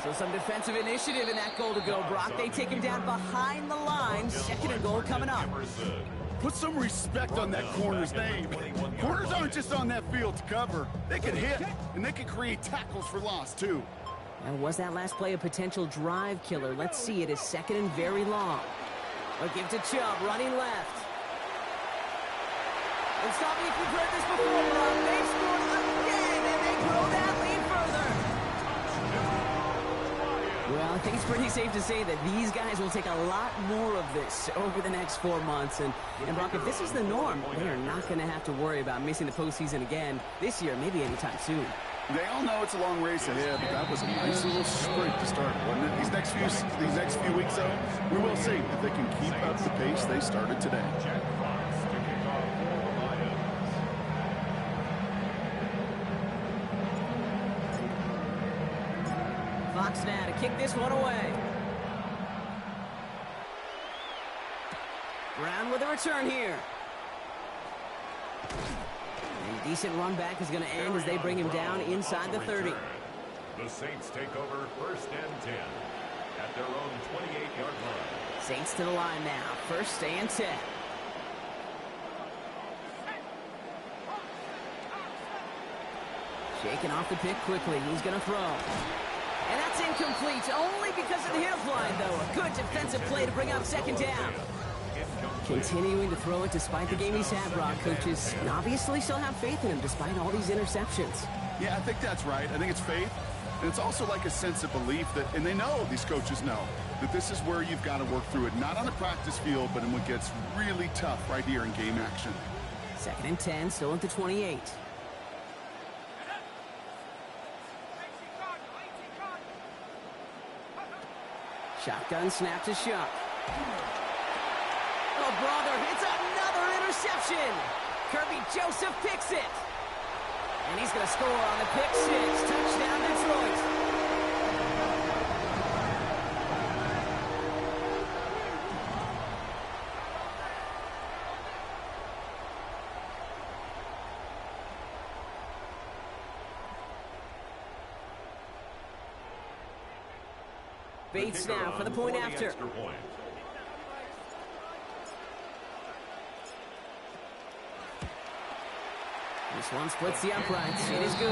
So some defensive initiative in that goal to go, Brock. They take him down behind the line. 2nd and goal coming up. Put some respect on that corner's name. Corners aren't just on that field to cover. They can hit, and they can create tackles for loss, too. And was that last play a potential drive killer? Let's see. It is 2nd and very long. A give to Chubb, running left. And stop me if you've heard this before, Brock. They scored again, and they grow that lead further. Well, I think it's pretty safe to say that these guys will take a lot more of this over the next 4 months. And Brock, if this is the norm, they are not going to have to worry about missing the postseason again this year, maybe anytime soon. They all know it's a long race ahead, but that was a nice little sprint to start, wasn't it? These next few weeks, though, we will see if they can keep up the pace they started today. Jack Fox to kick off for the Lions. Fox now to kick this one away. Brown with a return here. And decent run back is going to end as they bring him down inside the 30. The Saints take over 1st and 10 at their own 28-yard line. Saints to the line now. 1st and 10. Shaking off the pick quickly. He's going to throw. And that's incomplete, only because of the hip line, though. A good defensive play to bring up 2nd down. Continuing to throw it despite the game he's had, Brock. Coaches obviously still have faith in him despite all these interceptions. Yeah, I think that's right. I think it's faith. And it's also like a sense of belief that, and they know, these coaches know, that this is where you've got to work through it. Not on the practice field, but in what gets really tough right here in game action. 2nd and 10, still at the 28. Shotgun snap to Shuck. Oh, brother, it's another interception. Kirby Joseph picks it. And he's going to score on the pick 6. Touchdown, Detroit. Bates now for the point after. This one splits the uprights. It is good.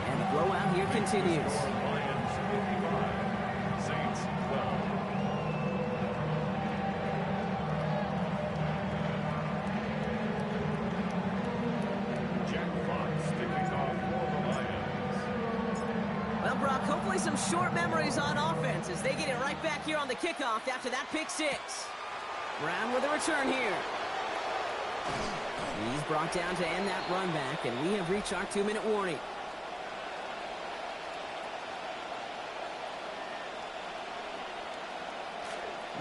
And the blowout here continues. Lions 55, Saints 12. Jack Fox kicking off for the Lions. Well, Brock, hopefully some short memories on offense as they get it right back here on the kickoff after that pick 6. Brown with a return here. He's brought down to end that run back, and we have reached our 2-minute warning.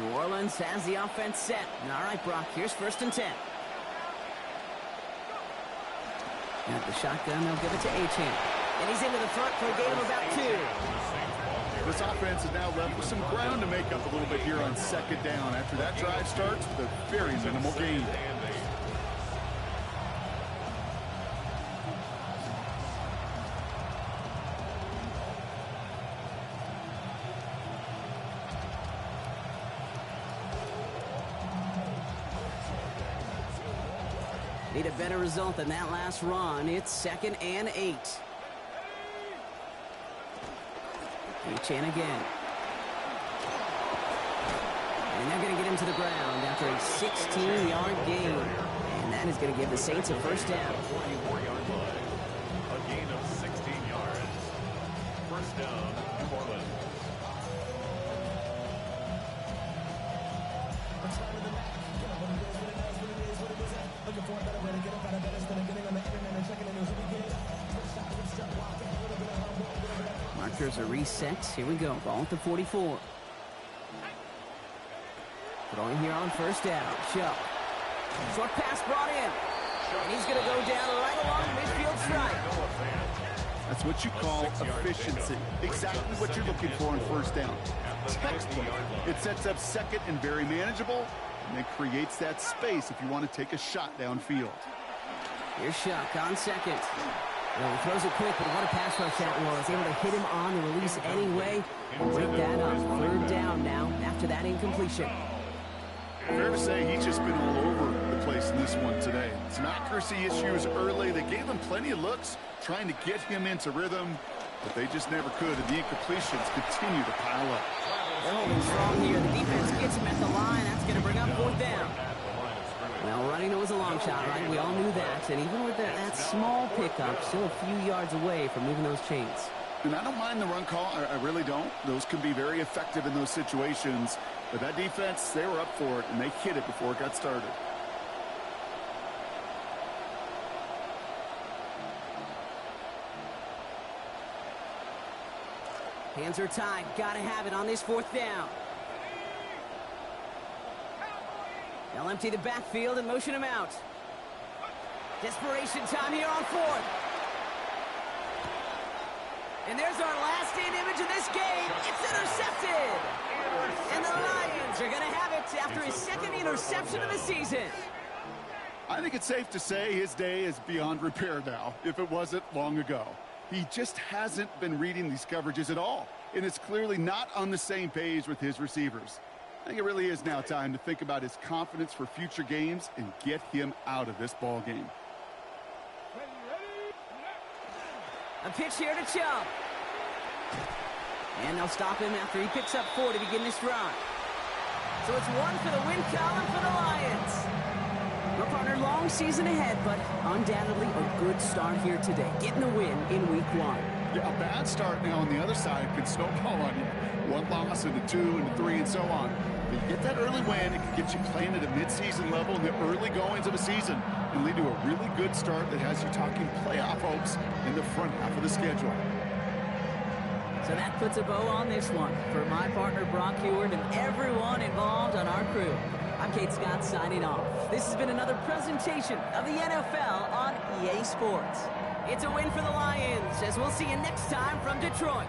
New Orleans has the offense set. All right, Brock, here's 1st and 10. At the shotgun, they'll give it to Achane. And he's into the front for a gain of about 2. This offense is now left with some ground to make up a little bit here on 2nd down after that drive starts with a very minimal gain. Need a better result than that last run. It's 2nd and 8. Chan again. And they're going to get him to the ground after a 16-yard gain. And that is going to give the Saints a first down. 44-yard line. A gain of 16 yards. First down, New Orleans. Markers are reset. Here we go. Ball at the 44. Throwing here on first down. Show. Short pass brought in. And he's going to go down right along the midfield stripe. That's what you call efficiency. Exactly what you're looking for on first down. Textbook. It sets up 2nd and very manageable, and it creates that space if you want to take a shot downfield. Here's Shuck on 2nd. Well, he throws it quick, but what a pass rush that was. Able to hit him on the release anyway and break that up. 3rd down now after that incompletion. Fair to say he's just been all over the place in this one today. Some accuracy issues early. They gave him plenty of looks trying to get him into rhythm, but they just never could, and the incompletions continue to pile up. They're holding strong here. The defense gets him at the line. That's going to bring up 4th down. Well, running it was a long shot, right? We all knew that. And even with that small pickup, still a few yards away from moving those chains. And I don't mind the run call. I really don't. Those can be very effective in those situations. But that defense, they were up for it, and they hit it before it got started. Hands are tied. Got to have it on this 4th down. They'll empty the backfield and motion him out. Desperation time here on 4th. And there's our last-in image of this game. It's intercepted. And the Lions are going to have it after his 2nd interception of the season. I think it's safe to say his day is beyond repair now, if it wasn't long ago. He just hasn't been reading these coverages at all, and it's clearly not on the same page with his receivers. I think it really is now time to think about his confidence for future games and get him out of this ball game. A pitch here to Chubb. And they'll stop him after he picks up 4 to begin this drive. So it's 1 for the win column for the Lions. Our partner, long season ahead, but undoubtedly a good start here today. Getting a win in week 1. Yeah, a bad start now on the other side could snowball on you. 1 loss into 2 into 3 and so on. But you get that early win, it can get you playing at a mid-season level in the early goings of a season and lead to a really good start that has you talking playoff hopes in the front half of the schedule. So that puts a bow on this one. For my partner, Brock Heward, and everyone involved on our crew, I'm Kate Scott signing off. This has been another presentation of the NFL on EA Sports. It's a win for the Lions, as we'll see you next time from Detroit.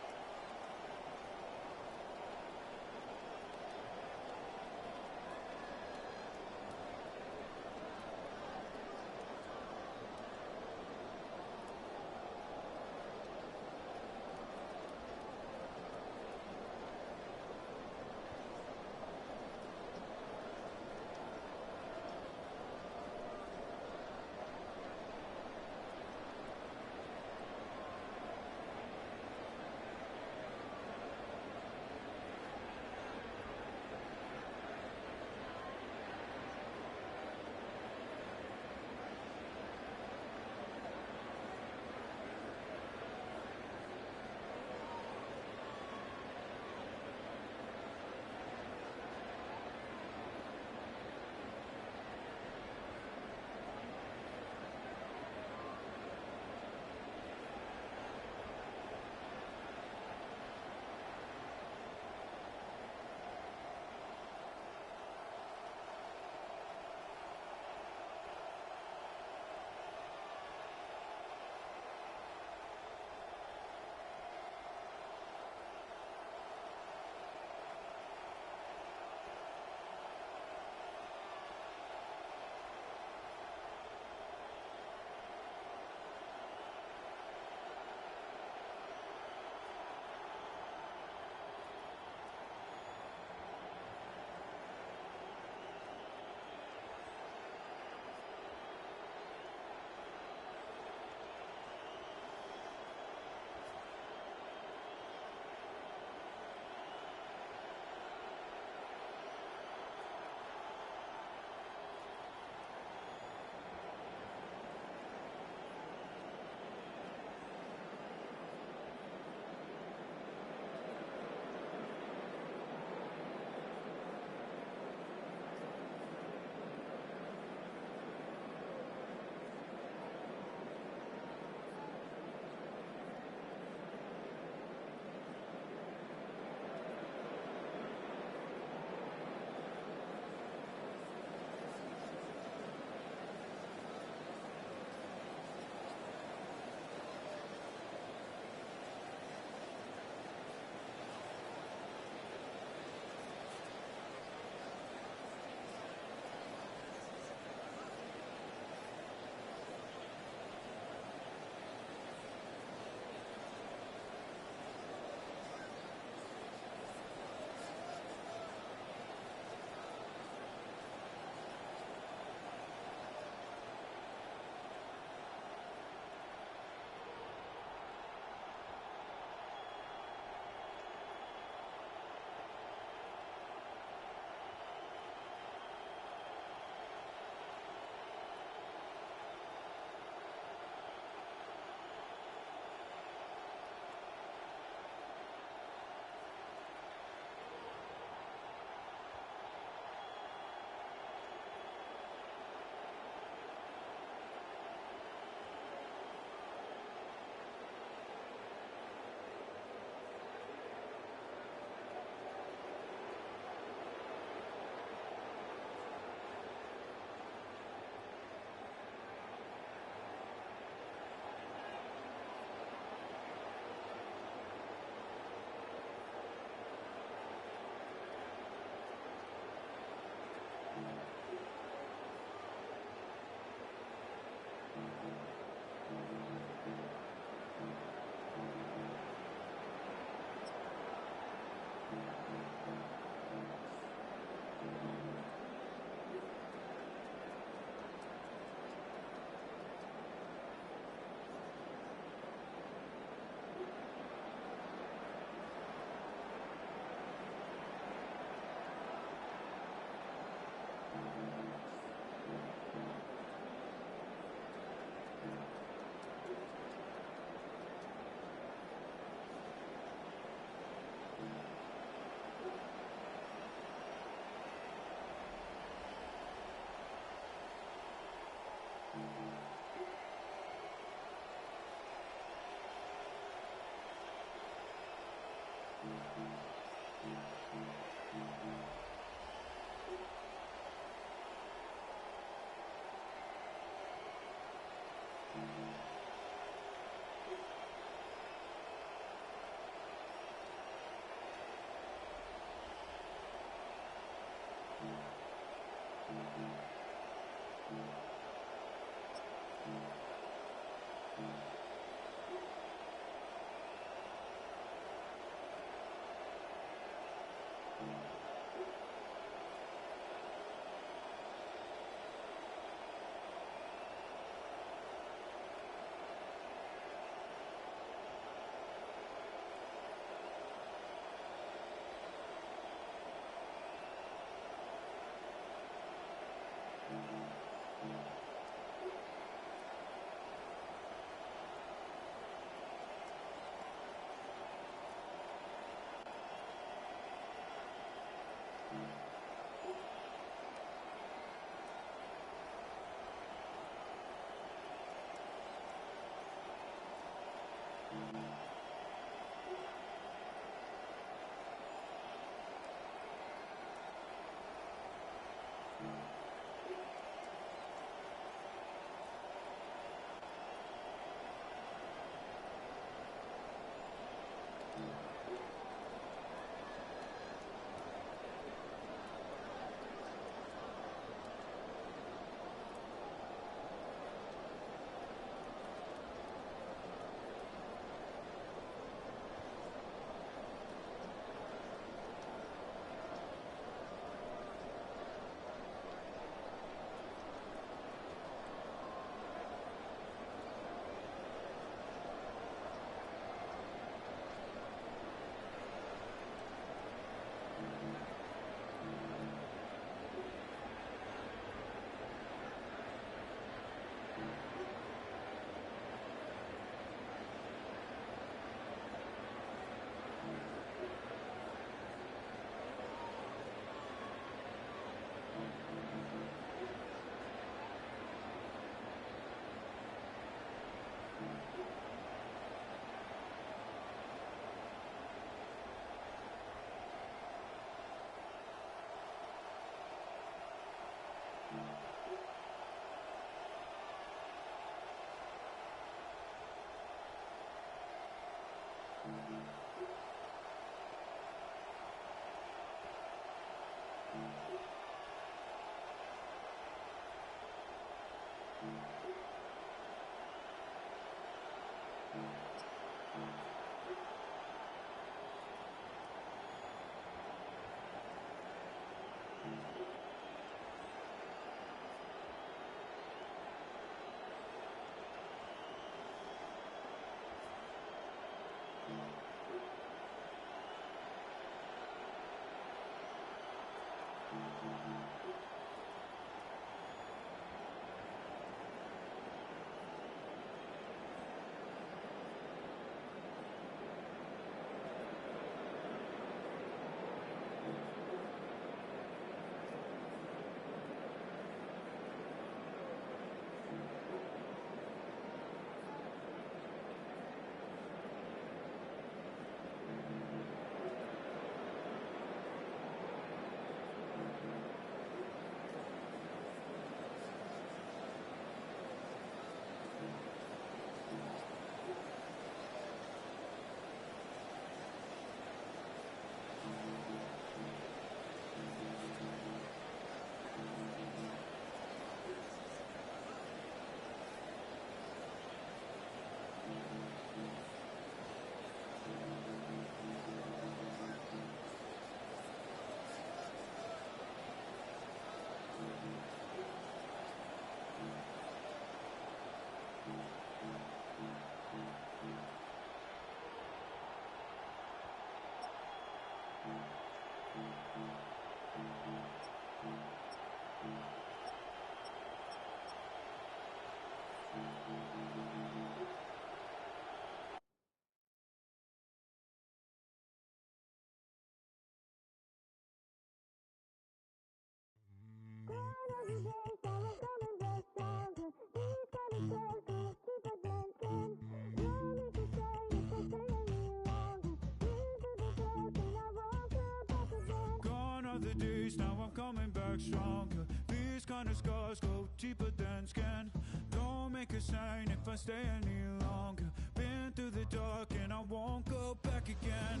Gone are the days, now I'm coming back stronger. These kind of scars go deeper than skin. Don't make a sign if I stay any longer. Been through the dark and I won't go back again.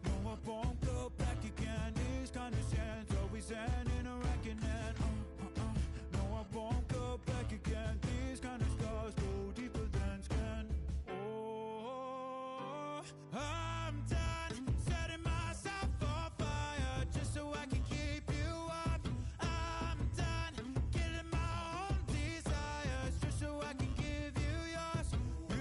No, I won't go back again. These kind of sins always end in a reckoning. No, I won't go back again. These kind of scars go deeper than skin. Oh, I'm done setting myself on fire just so I can keep you up. I'm done killing my own desires just so I can give you yours. You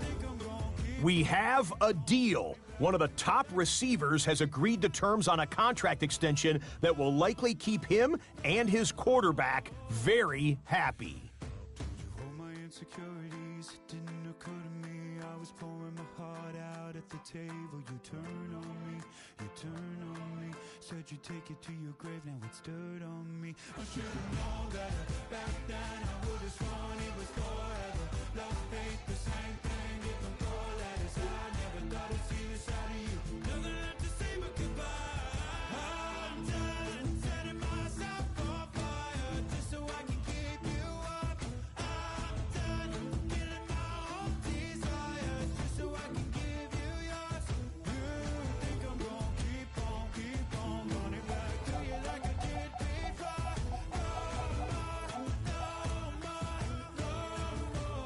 think I'm gonna keep We have a deal. One of the top receivers has agreed to terms on a contract extension that will likely keep him and his quarterback very happy. all my insecurities. It didn't occur to me I was pouring my heart out at the table. You turn on me, you turn on me. Said you'd take it to your grave, now it's dirt on me. I should've known better back then. I would've sworn it was forever. Love, hate, the same thing. Different call letters. I never thought I'd see this side of you. Nothing left to say but goodbye. I'm done setting myself on fire just so I can keep you up. I'm done killing my own desires just so I can give you yours. You think I'm gonna keep on running back to you like I did before? No more, no more, no more.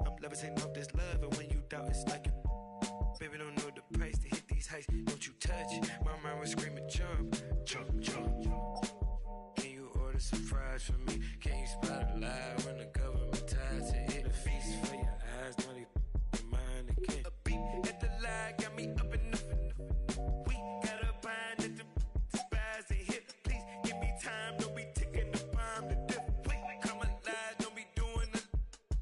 I'm levitating off this love, and when you doubt, it's like it. Baby, don't know the price to hit these heights. Don't you touch. My mind was screaming, jump, jump, jump. Can you order some fries for me? Can you spot a lie when the government ties to hit a feast for your eyes? Don't leave your mind again. A beat at the lie got me up in the. We got a bind at the spies and hit. Please give me time. Don't be ticking the bomb to death. Wait, come alive. Don't be doing the.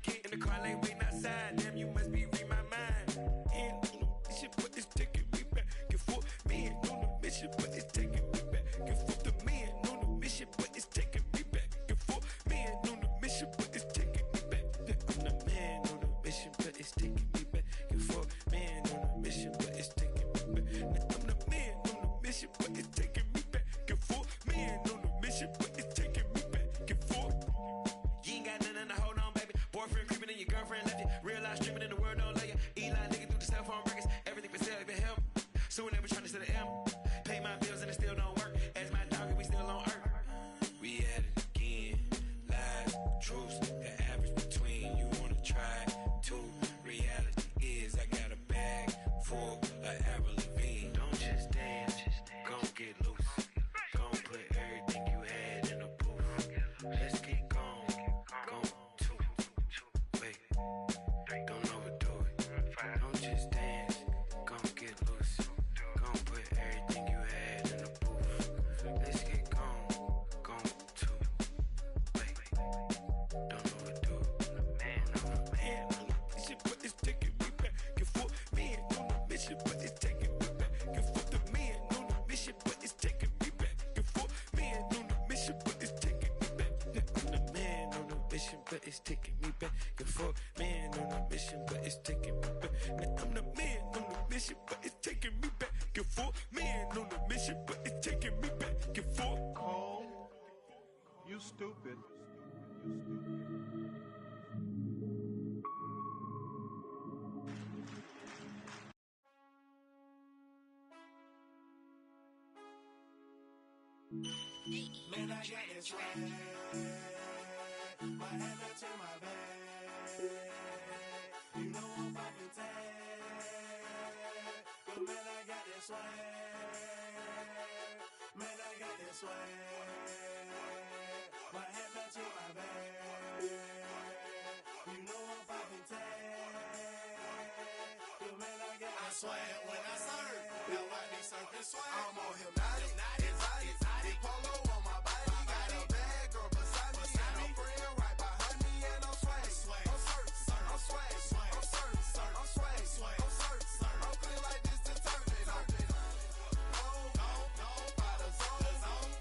Get in the car lane waiting outside. Damn, you must be reading my mind. And this shit, but it's taking me back and forth. Me and on the mission, but it's taking me back and forth. The man on the mission, but it's taking me back and forth. Man on the mission, but it's taking me back. I'm the man on the mission, but it's taking me back and forth. Man on the mission, but it's taking me back. I'm the man on the mission, but it's taking me back and forth. Man on the mission, but it's taking me back and forth. You ain't got nothing to hold on, baby. Boyfriend creeping in your girlfriend left you. Real life streaming in the world don't let you. Eli nigga through the cell phone records. Everything for sale, even help. Soon they be trying to set an M. Pay my bills and it still don't work. As my dog and we still on earth. We at it again. Lies, truths, the average between. You wanna try to. Reality is I got a bag full of Avril Lavigne. Don't just dance, gon' get loose. Gon' put everything you had in a booth. Let's get gone, gon' two. Wait, don't overdo it. Don't just dance, gon' get loose. Gon' put everything you had in a booth. Let's get gone, two. Wait, don't overdo it. Man on the mission, but it's taking me back and forth. Man on the mission, but it's taking me back and forth. The man on the mission, but it's taking me back and forth. Man on the mission, but it's taking me back. I'm the man on the mission, but it's taking me back and forth. Man on the mission, but it's taking me back. I'm the man on the mission, but it's taking me back and forth. Man on the mission, but it's taking me back and forth. Cole, you stupid. Man, I got this swag. My hand up to my bag. You know I'm poppin' tag. But man, I got this swag. Man, I got this swag. My hand up to my bag. You know I'm poppin' tag. But man, I got this swag. When I serve, now I be surfing swag. I'm on hypnotic, exotic, polo on my body. Got a bad girl beside me, and a friend right behind me, and I'm swag. I'm surf, I'm swag, I'm surf, I'm swag, I'm surf, I'm clean like this detergent. By the zone,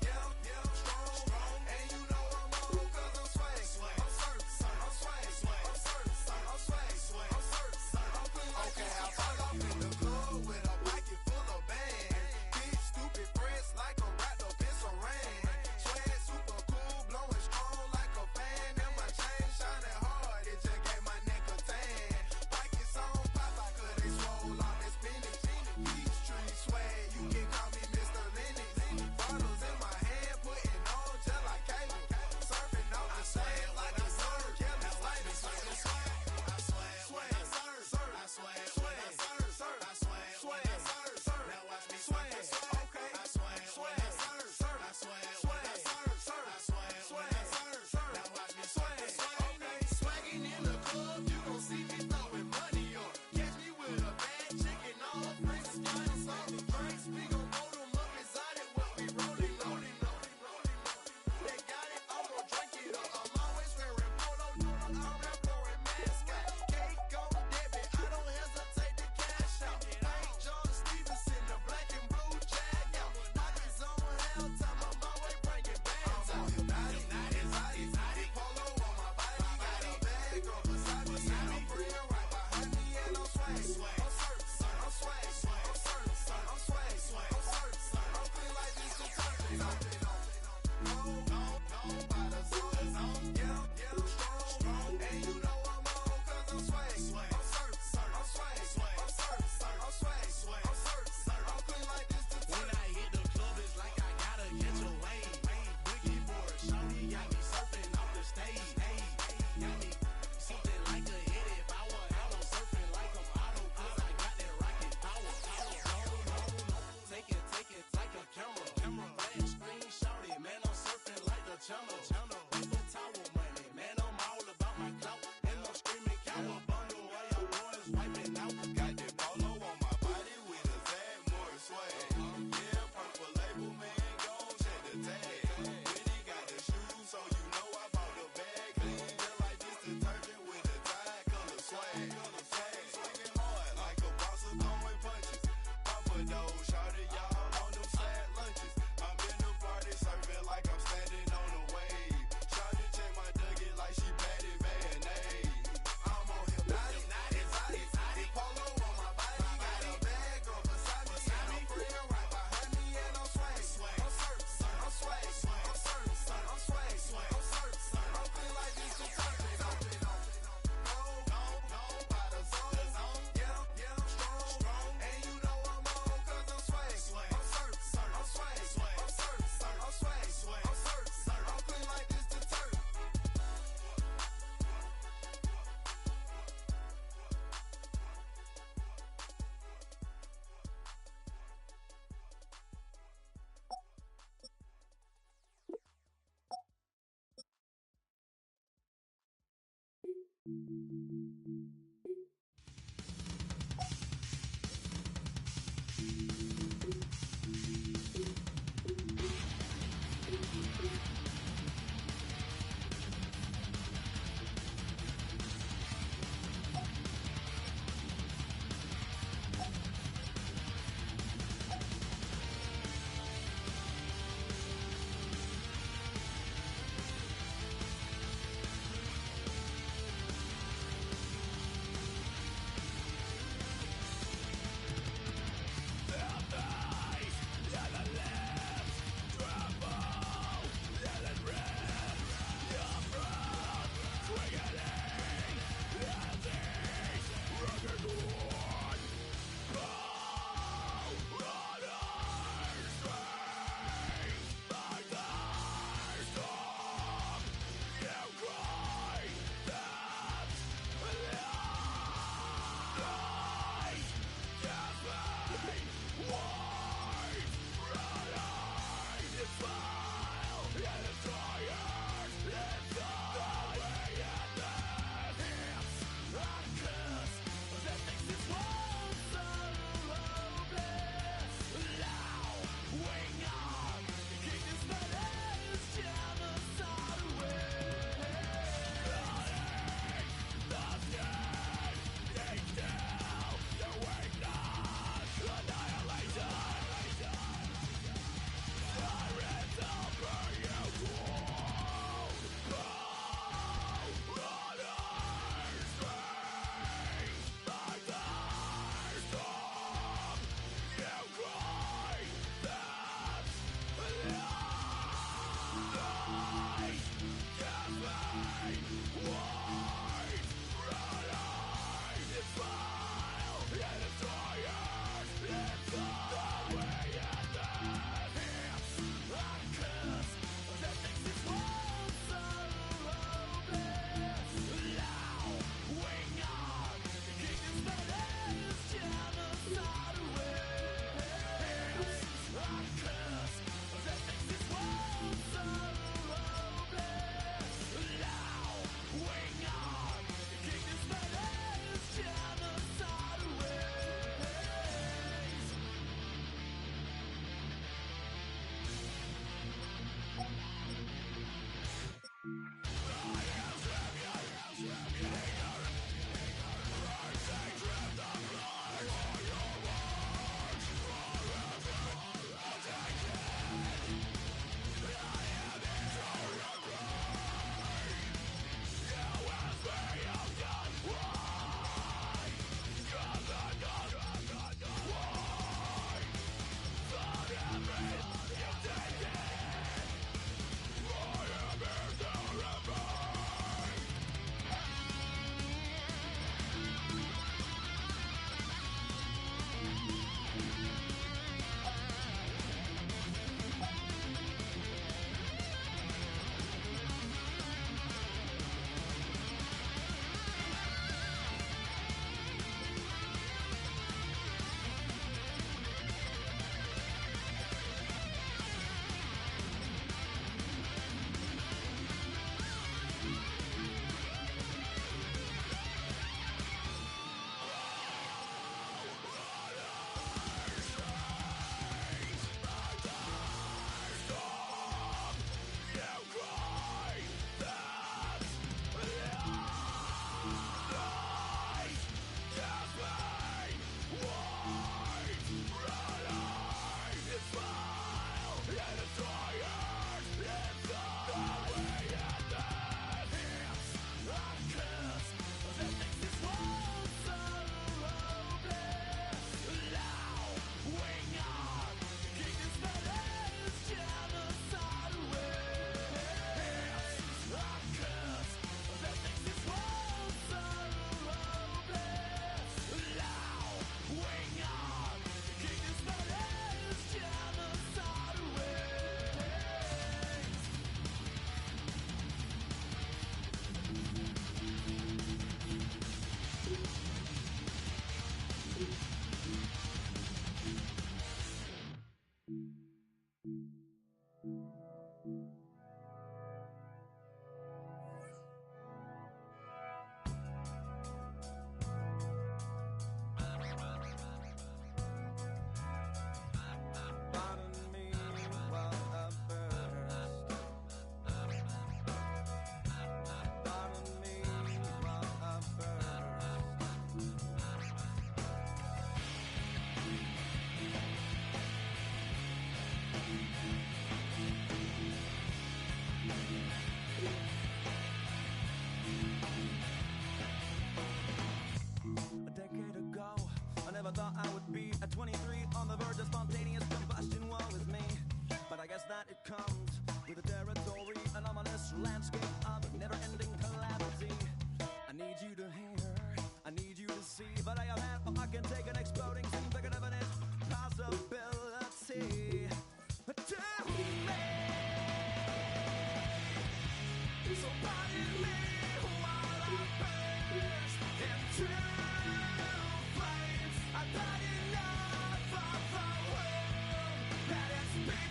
yeah, strong, and you know I'm on 'cause I'm swag. I'm surf, I'm swag, I'm surf, I'm swag, I'm surf, I'm clean like this. Okay, I fall off in the club with a pocket full of bands. Big stupid friends like a wrapped up in some rain.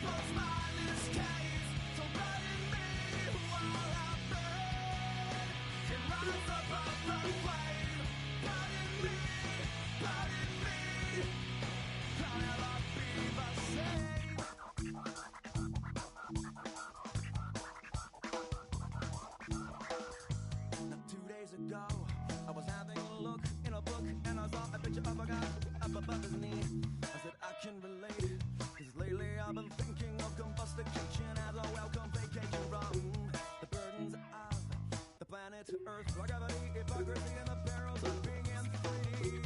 people's mindless cave. So burden me while I burn and rise above the flame. Burden me, I'll never be the same. 2 days ago, I was having a look in a book and I saw a picture of a guy up above his knee. I said I can relate, cause lately I've been thinking of combustication as a welcome vacation from the burdens of the planet Earth, gravity, hypocrisy, and the perils of being free.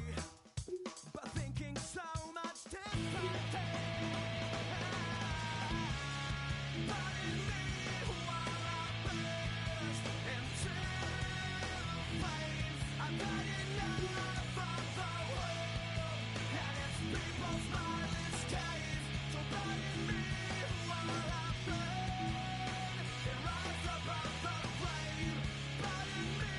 But thinking so much differently. Pardon me while I burst into flames. I've had enough of the world and its people's mindless cave. So pardon me while I burn and rise above the flame. Pardon me,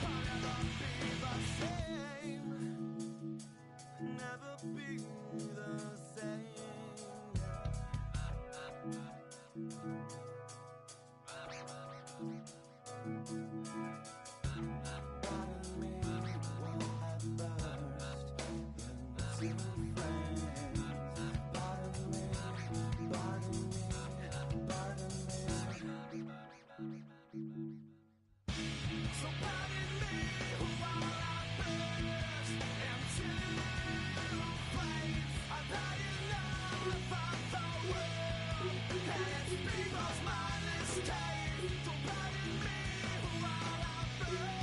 I'll never be the same. Never be the same. Pardon me while I burst into flames. Pardon me, pardon me, pardon me. So pardon me while I burst into flames. I've had enough of the world and its people's mindless cave. So pardon me while I burn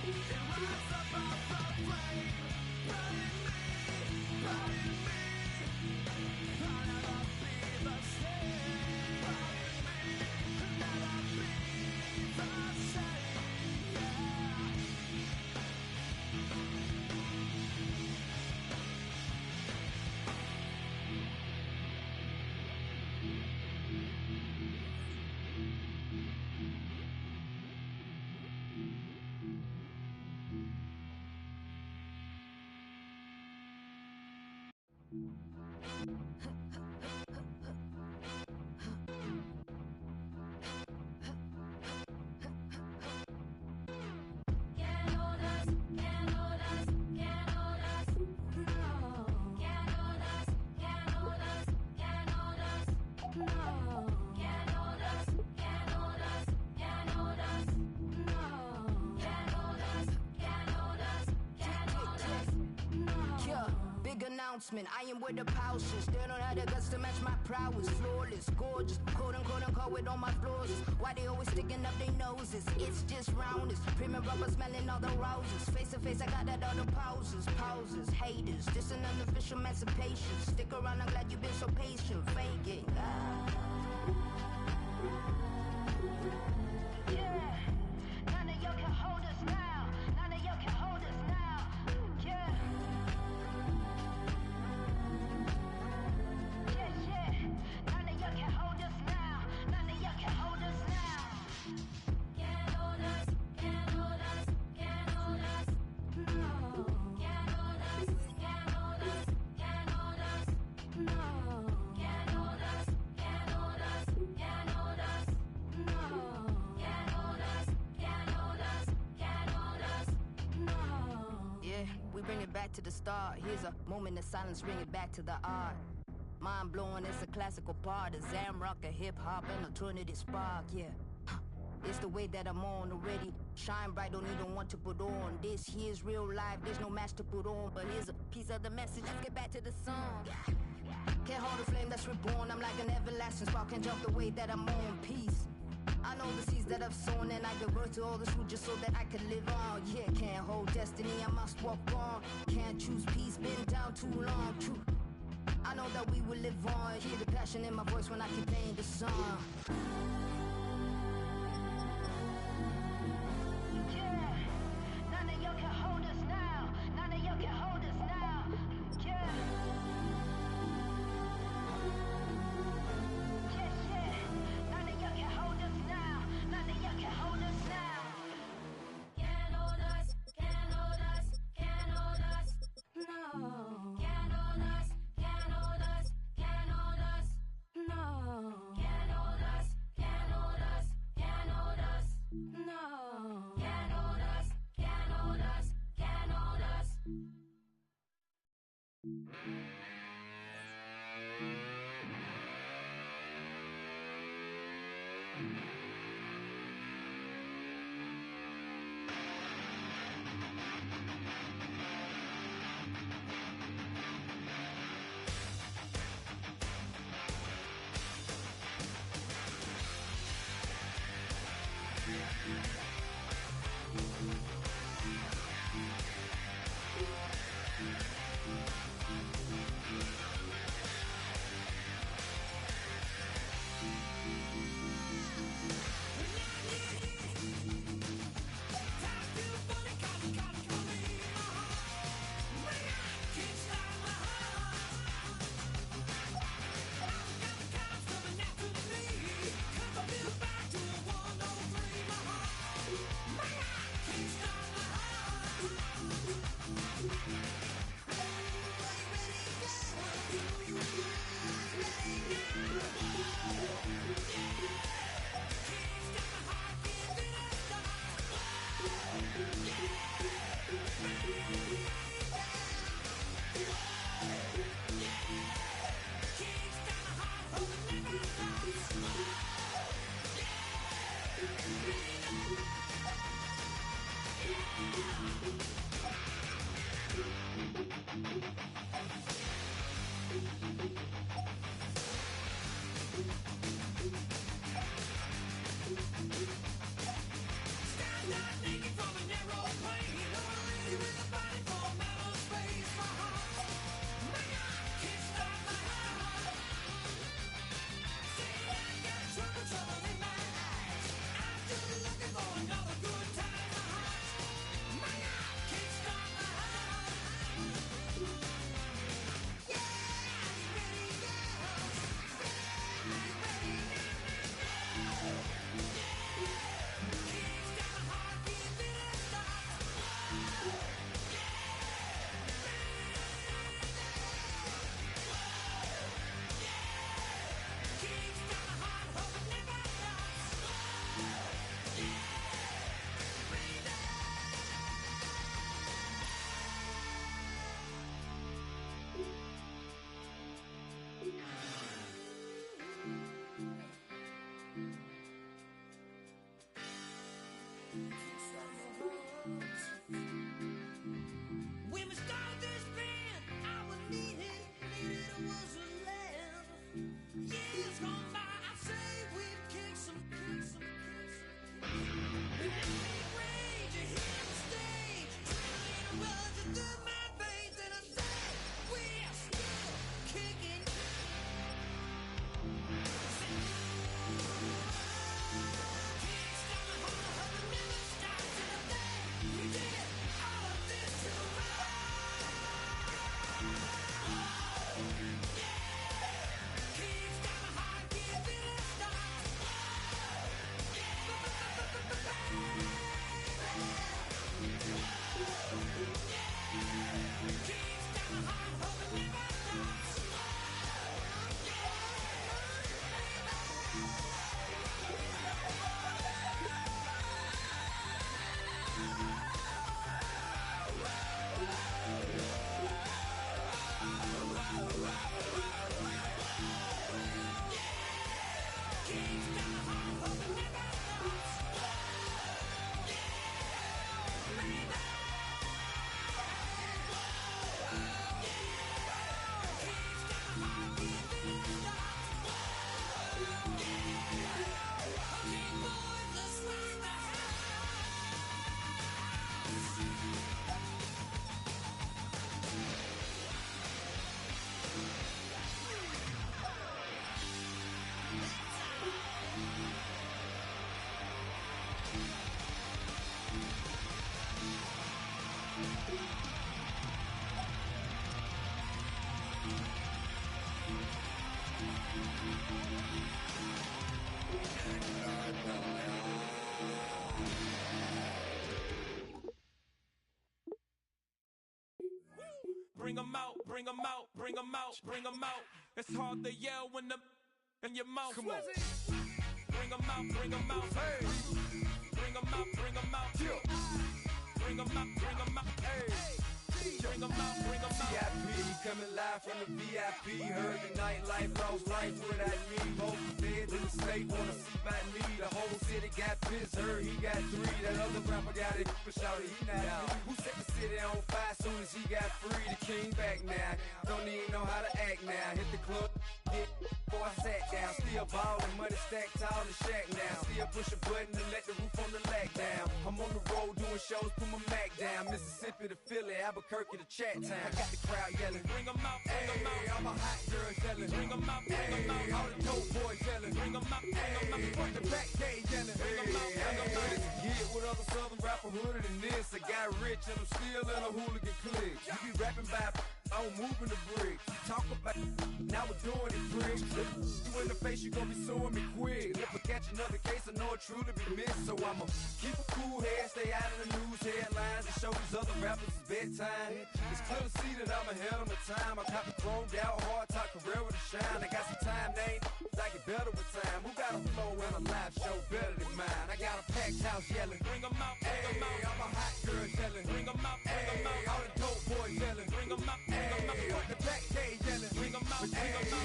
and rise above the flame. Pardon me, I'll never be the same. Pardon me, never be the same. Announcement. I am with the potions. They don't have the guts to match my prowess. Flawless, gorgeous, quote unquote with all my flaws. Why they always sticking up their noses? It's just roundness. Premium rubber smelling all the roses. Face to face, I got that all the pauses. Haters, this an unofficial emancipation. Stick around, I'm glad you've been so patient. Fake it. Yeah, none of y'all can hold us now. None of y'all can hold us now. Yeah. None of y'all can hold us now. None of y'all can hold us now. Can't hold us, can't hold us, can't hold us. No. Can't hold us, can't hold us, can't hold us. No. Can't hold us, can't hold us, can't hold us. No. Can't hold us, can't hold us, can't hold us. No. Yeah, we bring it back to the start. Here's a moment of silence, bring it back to the art. Mind blowing, it's a classical part of Zam rock, a hip hop, and alternative spark, yeah. It's the way that I'm on already. Shine bright, don't even want to put on. This here's real life, there's no match to put on. But here's a piece of the message, let's get back to the song. Can't hold a flame that's reborn, I'm like an everlasting spark. Can't jump the way that I'm on, peace. I know the seeds that I've sown, and I give birth to all this fruit just so that I can live on. Yeah, can't hold destiny, I must walk on. Can't choose peace, been down too long, true. I know that we will live on. Hear the passion in my voice when I keep playing the song. Yeah, none of y'all can hold us now. None of y'all can hold us now. Yeah. None of y'all can hold us now. None of y'all can hold us now. Can't hold us, can't hold us, can't hold us. No. Can't hold us, can't hold us. When we started this band, our needed was a laugh. Years gone by, I say we've kicked some. We made rage, you hear the stage, trillion words that do my face, and I say we're still kicking. Bring 'em out, bring 'em out, bring 'em out, bring 'em out. It's hard to yell when the in your mouth. Come on. Bring 'em out, bring 'em out. Hey. Bring 'em out, bring 'em out. Bring 'em out, bring 'em out. Hey. Bring 'em out, bring 'em out. VIP coming live from the VIP. Heard the nightlife, lost life without me. Both feds in the state wanna see about me. The whole city got pissed, heard he got 3. That other rapper got it, but shouted he not me. Who set the city on fire soon as he got free? The king back now, don't even know how to act now. Hit the club, get before I sat down. Still ballin', money stacked tall in the shack now. Still push a button and let the roof on the lag down. I'm on the road doing shows, put my Mac down. Mississippi to Philly, Albuquerque to Chat Town. I got the crowd yelling, Bring 'em out, bring 'em out. I'm a hot girl yelling, Bring 'em out, bring 'em out. all the dope boys yelling, Bring 'em out, bring 'em out. front to back gate yelling, Bring 'em out, bring 'em out. It's a get with other southern rapper hooded than this. I got rich and I'm still in a hooligan clique. You be rapping by I'm moving the bricks. You talk about now we're doing it bricks. You in the face, you gon' be suing me quick. If I catch another case, I know it truly be missed. So I'ma keep a cool head, stay out of the news headlines, and show these other rappers it's bedtime. It's clear to see that I'm ahead of my time. I caught the chromed out, hard talk career with a shine. I got some time, they ain't I get better with time. Who got a flow and a live show better than mine? I got a packed house yelling, Bring 'em out, bring 'em out. I'm a hot girl yelling, Bring 'em out, bring 'em out. all the dope boys yelling, Bring 'em out, bring 'em out. front to back gate yelling, Bring 'em out, bring 'em out.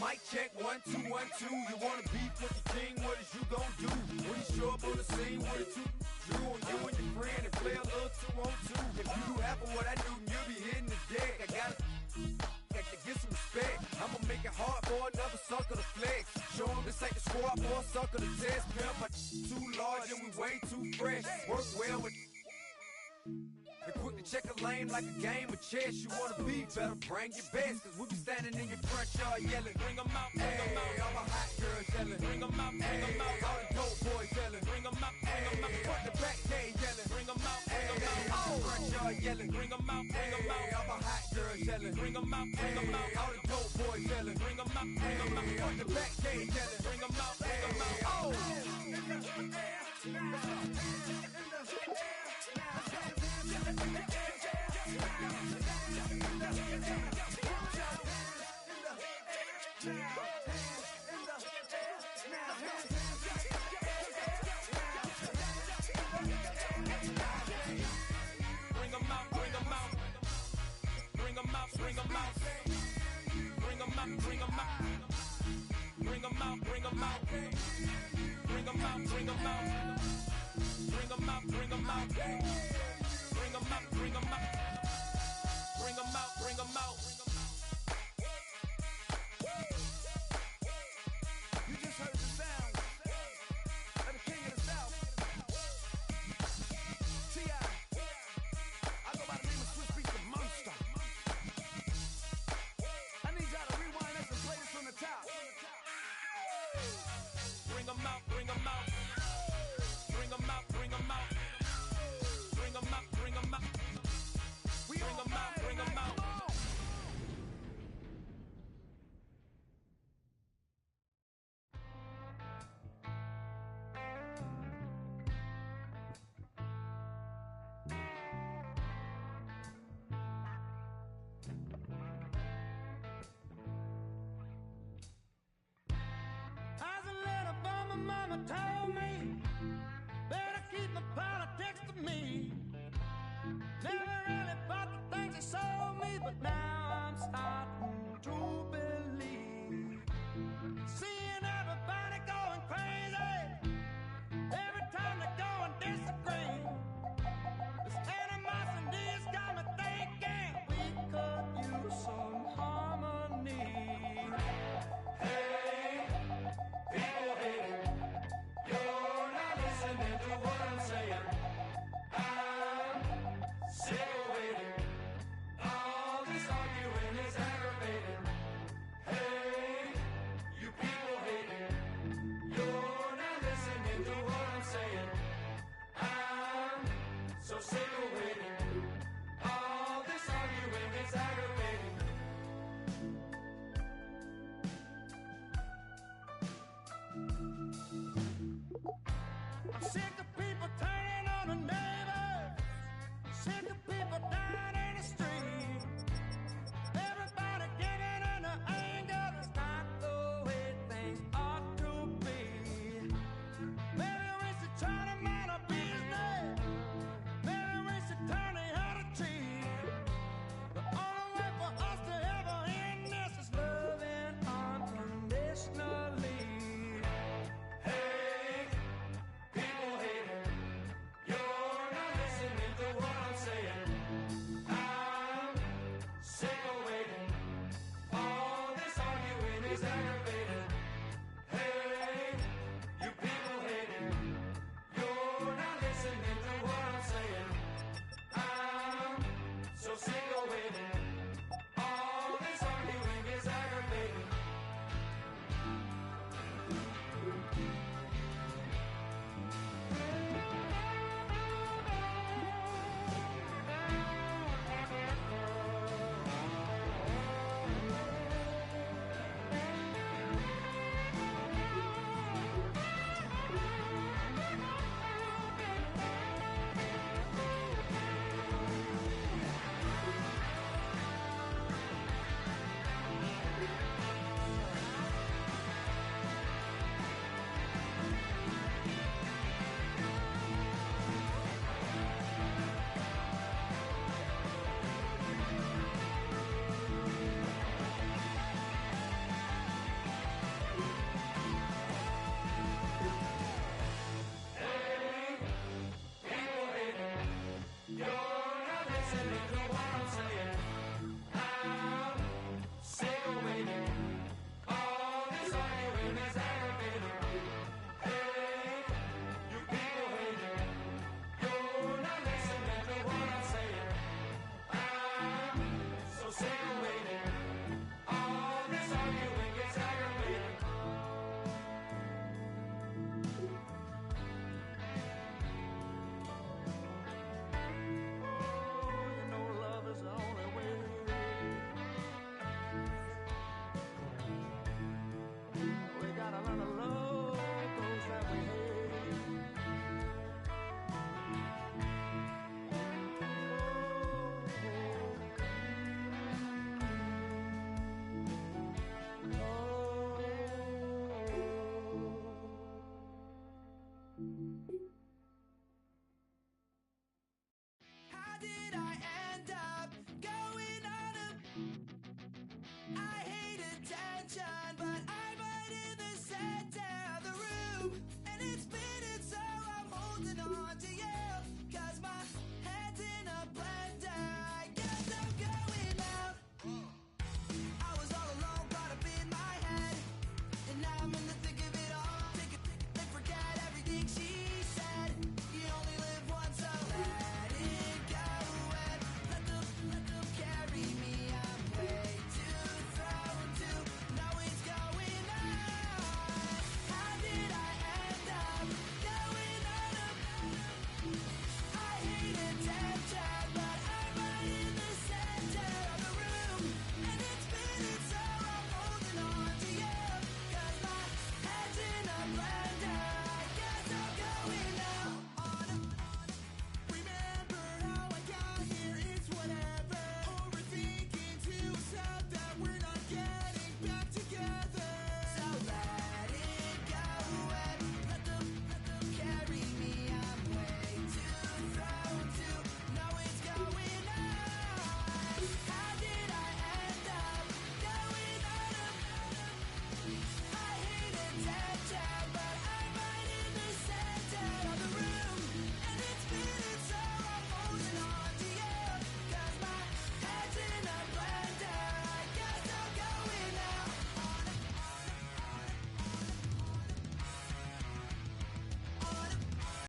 mic check 1 2 1 2. You wanna beef with the king? What is you gon' do when you show up on the scene with a 2 Drew on you and your friend and play a little 2 on 2? If you do half of what I do, you'll be hitting the deck. I gotta get some respect. I'ma make it hard for another sucker to flex. Show 'em this ain't the squad for a sucker to test. Pimp, my too large and we way too fresh. Work well with. And quick to check a lane like a game of chess. You wanna be better, bring your best. Cause we be standing in your front yard yelling. Bring 'em out, bring 'em out. I'm a hot girl yelling. Bring 'em out, bring 'em out. All the dope boys yelling. Bring 'em out, bring 'em out. Front to back gate yelling. Bring 'em out, bring 'em out. Front yard yelling. Bring 'em out, bring 'em out. I'm a hot girl yelling. Bring 'em out, bring 'em out. All the dope boys yelling. Bring 'em out, bring 'em out. Front to back gate yelling. Bring 'em out, bring 'em out. Bring 'em out, bring 'em out. Bring 'em out, bring 'em out. Bring 'em out, bring 'em out. Bring 'em out, bring 'em out. Bring 'em out, bring 'em out. Bring 'em out, bring 'em out. Bring 'em out, bring 'em out. Bring 'em out, bring 'em out. You just heard the sound of the king of the south. T.I. I go by the name of Swiss Beats the Monster. I need y'all to rewind this and play this from the top. Bring 'em out, bring 'em out. Bring 'em out, bring 'em out. Bring 'em out, bring 'em out. We Bring 'em out, bring 'em out. As a little boy, my mama told me, better keep my politics to me. Never really bought the things they sold me, but now I'm starting to believe. Seeing everybody going crazy, every time they go and disagree. This animosity has got me thinking we could use some harmony. Hey, people hating, you're not listening to what I'm saying. I'm sick of waiting. All this arguing is aggravating. Hey, you people hating, you're not listening to what I'm saying. I'm so sick of waiting. All this arguing is aggravating. I'm sick of people turning on the neighbors. Sick of people dying in the street. Everybody giving in to anger. That's not the way things ought to be. Maybe we should try to mind our business. Maybe we should turn the other cheek. attention.